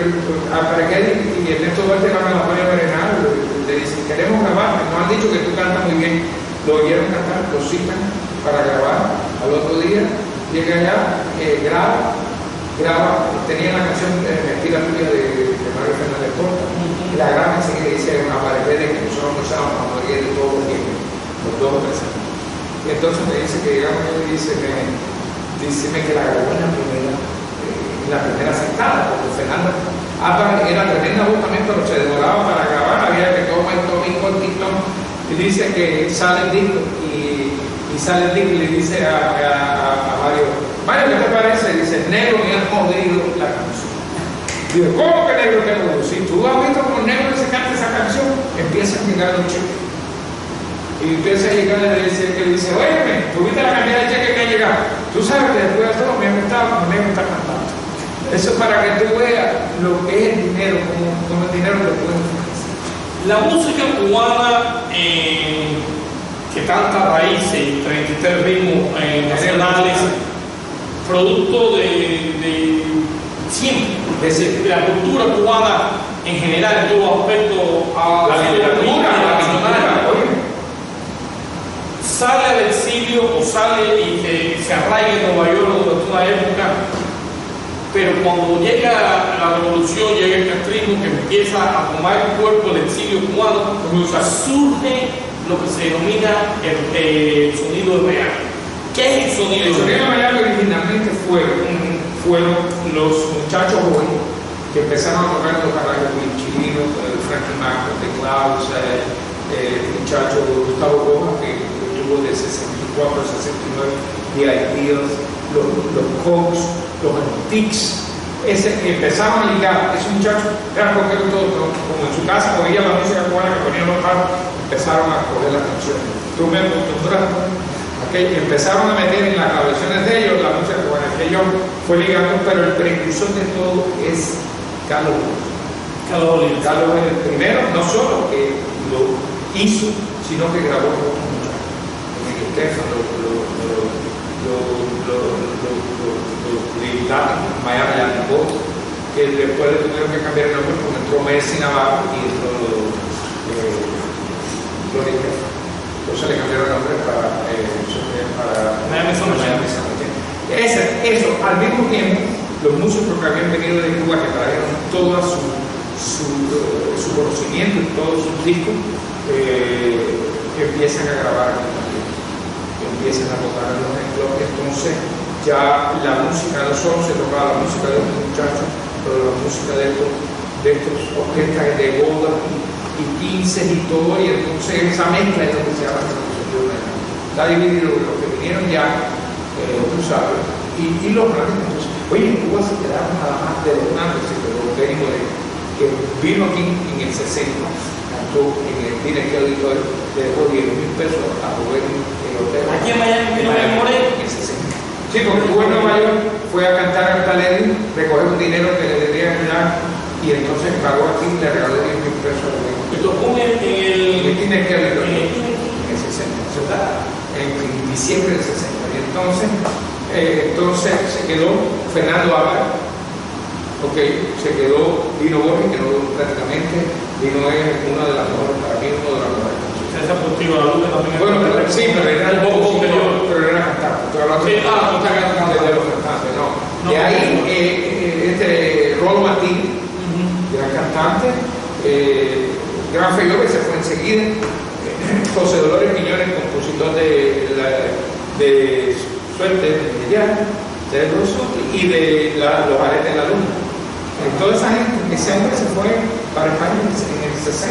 Aparequel y Ernesto Duarte van a la María Berenal, le dicen, queremos grabar, nos han dicho que tú cantas muy bien, lo oyeron cantar, lo citan para grabar, al otro día llega allá, graba, tenía la canción Mentira Tuya de Mario Fernández Porta, y la graba enseguida y dice una pared que nosotros no usábamos a morir de todos los tiempos, los 2 o 3 años. Y entonces me dice que llegamos y díceme que la grabó en la primera sentada, porque Fernando era tremenda voz también, pero se demoraba para grabar, había que tomar el TikTok, y dice que sale el disco, y sale el disco y le dice a Mario, ¿qué te parece? Dice, negro me han jodido la canción. Digo, ¿cómo que negro te ha jodido? Si tú has visto como negro se canta esa canción, empieza a llegar los cheques. Y empieza a llegar y le dice, oye, ¿tú viste la cantidad de cheques que ha llegado? Tú sabes que después de todo me está cantando. Eso es para que tú veas lo que es el dinero, como el dinero lo puede hacer. La música cubana que canta raíces y 33 ritmos nacionales, producto de siempre, de la cultura cubana en general, en todo aspecto a la literatura, sale del exilio o sale y se arraiga en Nueva York durante una época, pero cuando llega la revolución, llega el castrismo que empieza a tomar el cuerpo del exilio cubano, surge lo que se denomina el sonido de Miami. ¿Qué es el sonido? El sonido de Miami originalmente fueron los muchachos jóvenes que empezaron a tocar los carrayos muy chinos, Frankie Mac, teclados, el muchacho Gustavo Rojas, que tuvo de 64 a 69, The Ideals, los Cox, los Antiques, empezaron a ligar. Ese muchacho era coger todo, como en su casa oía la música cubana que ponían los padres, empezaron a coger las canciones. Tú me acostumbras, empezaron a meter en las grabaciones de ellos la música cubana, que ellos fue ligando, pero el precursor de todo es Carlos Bolívar. Carlos es el primero, no solo que lo hizo, sino que grabó con un muchacho. En Estefan Miami Latin Boys, que después le tuvieron que cambiar el nombre porque entró Messi Navarro y entró Gloria Estefan. Entonces le cambiaron el nombre para Miami Sound. Eso, al mismo tiempo, los músicos que habían venido de Cuba, que trajeron todo su conocimiento y todos sus discos, empiezan a grabar aquí también, empiezan a tocar en los ejemplos. Entonces ya la música no solo se tocaba la música de estos muchachos, pero la música de estos orquestas de bodas y 15 y todo, y entonces esa mezcla es lo que se llama está dividido los que vinieron ya, tú sabes, y los grandes. Entonces, oye, en Cuba se quedaron nada más de los grandes, que vino aquí en el 60, cantó en el Directo Auditorio, le dejó 10,000 pesos a Rubén en el hotel. Aquí en Miami vino en Moreno. En el 60. Sí, porque estuvo en Nueva York, fue a cantar al Taledi, recoger un dinero que le debían dar, y entonces pagó aquí y le regaló 10,000 pesos a Rubén. Y tocó en el Directo Auditorio en el 60, en diciembre del 60. Y entonces se quedó Fernando Álvarez. Se quedó Dino Borges, que no prácticamente, Dino es una de las mejores, para mí uno de los mejores. Esa Portiva La Luna también. Bueno, sí, pero era un poco posterior, pero era cantante. Estoy hablando de los cantantes, no. De ahí, Rolo Martínez, gran cantante, gran figura que se fue enseguida, José Dolores Quiñones, compositor de Suerte de Jazz, y de los Aretes de la Luna. Toda esa gente, ese hombre se fue para España en el 60.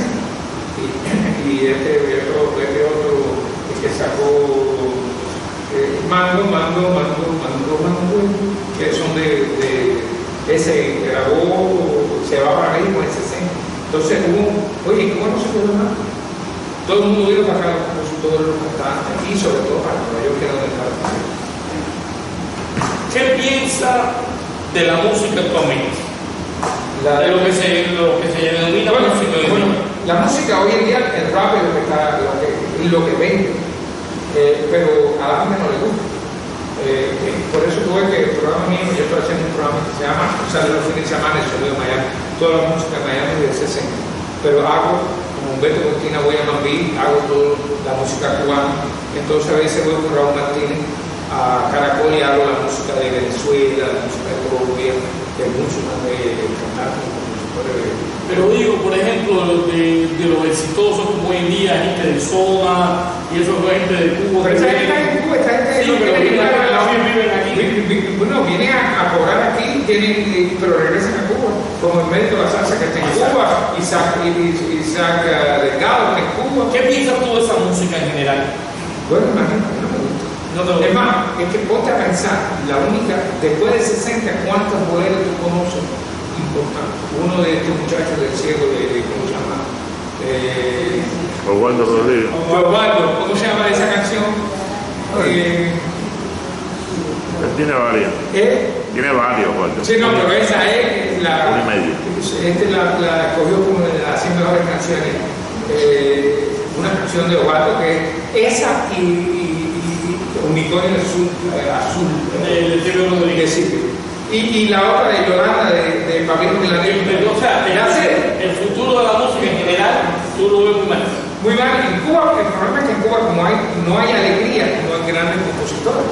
Y este otro que sacó Mango, que son ese grabó, se va para México en el 60. Entonces oye, ¿cómo no se puede más? Todo el mundo vino para acá, los compositores, los cantantes, y sobre todo para Nueva York, que era donde estaba. ¿Qué piensa de la música actualmente? De lo que se denomina Bueno, música. bueno, la música hoy en día, el rap es lo que vende, pero a la gente no le gusta. Por eso tuve que el programa mío, yo estoy haciendo un programa que se llama, sale los fines de semana, el sonido de Miami, toda la música de Miami de 60, pero hago como Humberto Cortina, voy a Mambí, hago toda la música cubana, entonces a veces voy con Raúl Martínez a Caracol y hago la música de Venezuela, la música de Colombia, de muchos cantantes, compositores. Pero digo, por ejemplo, de los exitosos como hoy en día, gente de zona, y eso fue gente de Cuba. Pero esa gente está en Cuba, esta gente sí, pero viven aquí. Bueno, vienen a cobrar aquí, pero regresan a Cuba, como el médico de la salsa que está en Cuba, Isaac Delgado que está en Cuba. ¿Qué piensas tú de esa música en general? Bueno, imagínate, no me gusta. Es más, es que ponte a pensar, la única, después de 60, ¿cuántos boleros tú conoces importantes? Uno de estos muchachos del ciego, ¿cómo se llama? Osvaldo Rodríguez. Osvaldo, ¿cómo se llama esa canción? Él tiene varios. Tiene varios, Osvaldo. Sí, no, pero esa es la... Una y media. La escogió como de las 100 mejores canciones. Una canción de Osvaldo que es esa y Unicornio Azul, y la otra de Yolanda de Pablito Milanés. O sea, el futuro de la música en general, tú lo ves muy mal. Muy mal. En Cuba, el problema es que en Cuba como no hay alegría, no hay grandes compositores.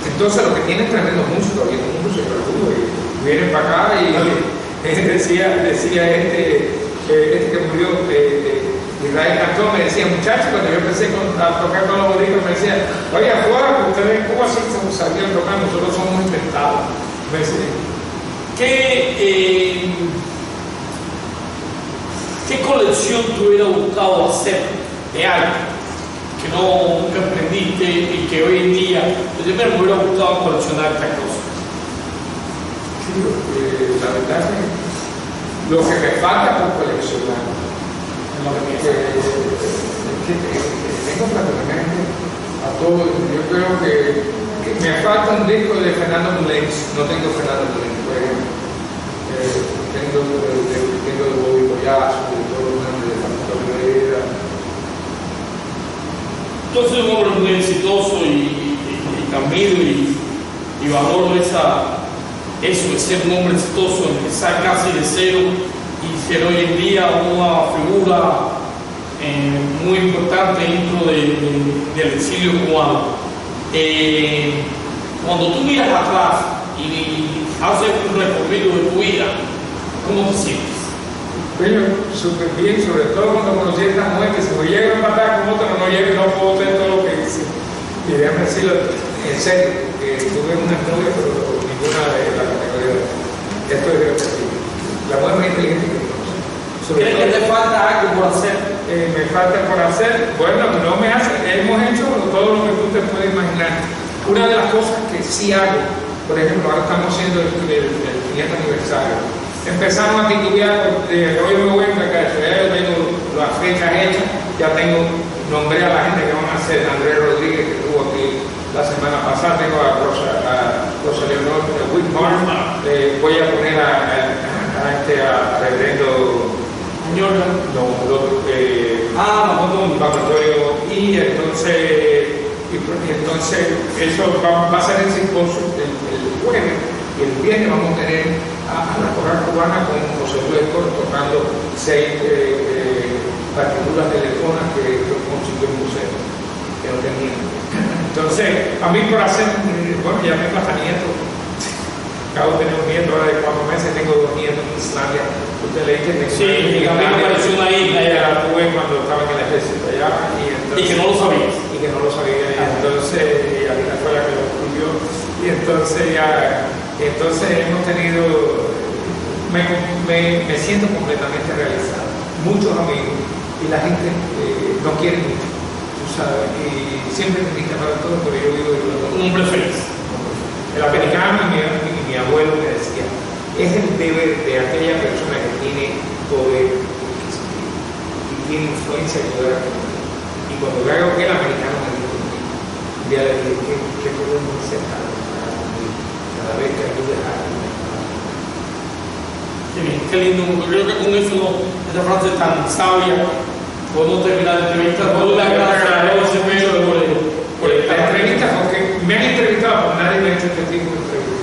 Entonces lo que tienen tremendos músicos, y el mundo se preocupa y vienen para acá y decía este que murió, Israel Cantón, me decía, muchachos, cuando yo empecé a tocar con los boricuas, me decía, oye, afuera, ustedes en Cuba sí sabían tocar, nosotros somos inventados. Me decía, ¿qué colección te hubiera gustado hacer de arte que nunca aprendiste y que hoy en día, yo siempre me hubiera gustado coleccionar esta cosa? La verdad es que lo que me falta por coleccionar, tengo prácticamente a todo. Yo creo que me falta un disco de Fernando Mulenz, no tengo Fernando Mulenz, por ejemplo. Tengo de Bobby Collazo, de todo lo demás, de Facundo Rivera. Entonces un hombre muy exitoso y Camilo y valoro eso de ser un hombre exitoso, empezar casi de cero y ser hoy en día una figura muy importante dentro del exilio cubano. Cuando tú miras atrás y haces un recorrido de tu vida, ¿cómo te sientes? Bueno, súper bien, sobre todo cuando conocí a esta mujer que si me llega a empatar con otra, no llego y no puedo hacer todo lo que hice. Y déjame decirlo en serio, porque tuve una novia, pero ninguna de la categoría. Esto es repetido. La mujer más inteligente que conozco. ¿Crees que te falta algo por hacer? Me falta por hacer, bueno, no me hace, hemos hecho todo lo que tú te puedes imaginar. Una de las cosas que sí hago, por ejemplo, ahora estamos haciendo el 500 aniversario. Empezamos a titubear, hoy me voy a encargar, ya tengo las fechas hechas, ya nombré a la gente que van a hacer, Andrés Rodríguez, que estuvo aquí la semana pasada, tengo a Rosa Leonor Whitmore, voy a poner a Reverendo y entonces eso va a ser el simposio el jueves, y el viernes vamos a tener a la coral cubana con José Luis Coro tocando 6 partituras telefonas que consiguió el museo, que no tenía. Entonces, a mí por hacer, bueno, ya me pasa nieto. Acabo de tener un nieto ahora de 4 meses, tengo 2 nietos en Islandia. Usted le dice que sí, a mí me pareció una hija, ya la tuve cuando estaba en el ejército allá. Y que no lo sabías. Y que no lo sabía. Entonces, a mí fue la que lo descubrió. Y entonces hemos tenido, me siento completamente realizado. Muchos amigos. Y la gente no quiere mucho, tú sabes. Y siempre me invita para todo, pero yo vivo de un hombre feliz. El americano y mi abuelo me decía, es el deber de aquella persona que tiene poder y tiene influencia de poder a comunidad. Y cuando yo hago que el americano me dijo, ya le dije, ¿qué podemos hacer cada vez que ayudes a alguien? Qué lindo, creo que con eso, esta frase tan sabia, podemos terminar la entrevista. Por la gracia a Dios por la entrevista, porque me han entrevistado, pero nadie me ha hecho este tipo de entrevista.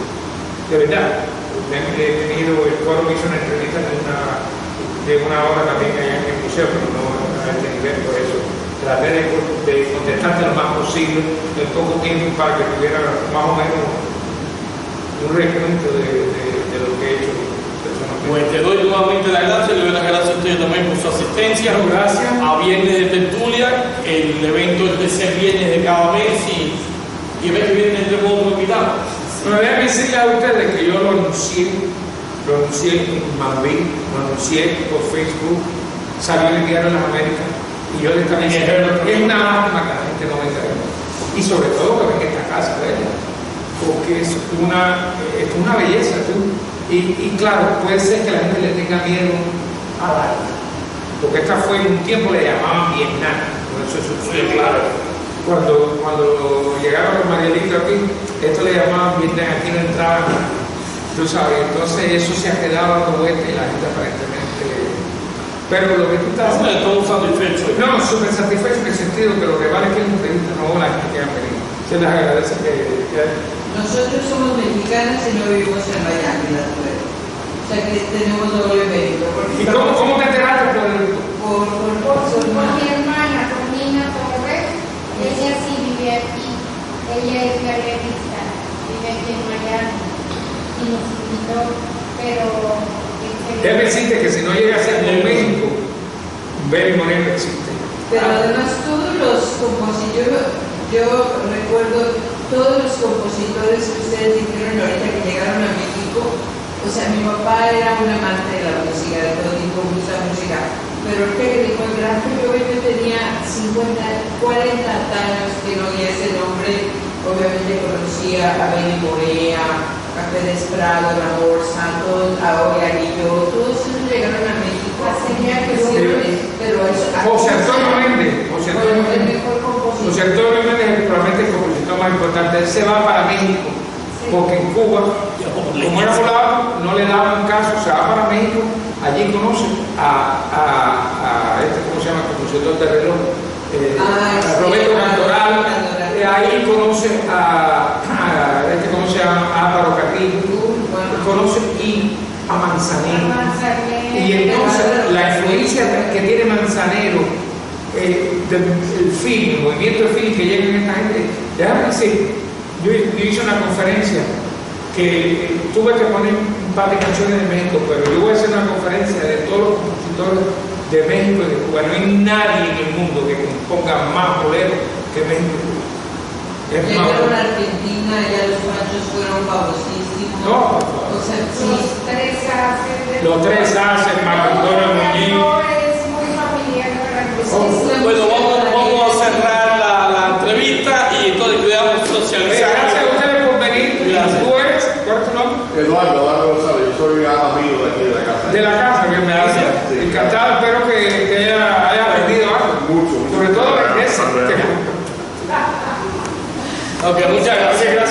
De verdad, he tenido, el foro me hizo una entrevista de una hora también allá en el museo, pero no a este nivel, por eso traté de contestarte lo más posible en poco tiempo para que tuviera más o menos un recuento de lo que he hecho. Pues te doy nuevamente las gracias, le doy las gracias a ustedes también por su asistencia. Gracias. A Viernes de Tertulia, el evento es de ser viernes de cada mes y el mes que viene tendremos otro invitado. Bueno, déjenme decirle a ustedes que yo lo anuncié en Mambí, lo anuncié por Facebook, salió en el Diario de las Américas y yo les también dije, es una lástima que la gente no venga a ver. Y sobre todo que venga a esta casa, ¿verdad? Porque es una belleza, tú. Y claro, puede ser que la gente le tenga miedo a la isla, porque esta fue en un tiempo le llamaban Vietnam, por eso es claro. Cuando llegaron los marielitos aquí, esto le llamaban Vietnam, aquí no entraban, tú sabes, entonces eso se ha quedado dando vuelta y la gente aparentemente. Pero lo que tú estás haciendo, todos satisfechos. No, súper satisfecho en el sentido que lo que vale es que la entrevista no la gente que ha venido. Se les agradece que nosotros somos mexicanos y no vivimos en Miami, las mujeres. O sea que tenemos doble mérito. ¿Y cómo te enteraste por mi hermana, por Nina Torres? Ella sí vive aquí. Ella es gallerista, vive aquí en Miami. Y nos invitó, pero... Déjame decirte que si no llega a ser en México, Benny Moreno existe. Pero además todos los compositores, yo recuerdo todos los compositores que ustedes dijeron ahorita que llegaron a México, o sea, mi papá era un amante de la música, de todo tipo, gusta música, pero que dijo, el gran que yo tenía 40 años que no oía ese nombre, obviamente conocía a Benny Moreno, a Pérez Prado, a Amor Santos, a Oyaguillo, todos ellos llegaron a México, pero eso... José Antonio Méndez, José Antonio Méndez es probablemente el compositor más importante. Él se va para México, porque en Cuba, como era volado, no le daban caso, se va para México, allí conoce a ¿cómo se llama? El compositor de reloj, Roberto Cantoral, ahí conoce ¿cómo se llama? Álvaro Carrillo, conoce a Manzanero. Y entonces la influencia que tiene Manzanero, el film, el movimiento de film que llega en esta gente, déjame decir, yo hice una conferencia que tuve que poner un par de canciones de México, pero yo voy a hacer una conferencia de todos los compositores de México y de Cuba. No hay nadie en el mundo que componga más bolero que México. Llegaron a Argentina, ya los machos fueron famosísimos. No, o sea, sí. Los tres hacen, Marco Antonio Muñiz. Es muy familiar. Bueno, vamos a cerrar la entrevista y entonces cuidamos socializar. Gracias a ustedes por venir. Gracias. ¿Tú eres? ¿Cuál es tu nombre? Eduardo González, yo soy amigo de aquí de la casa. De la casa, que me hace. Sí. Encantado, espero que haya aprendido algo. Mucho. Sobre todo de ese. Ok, muchas gracias.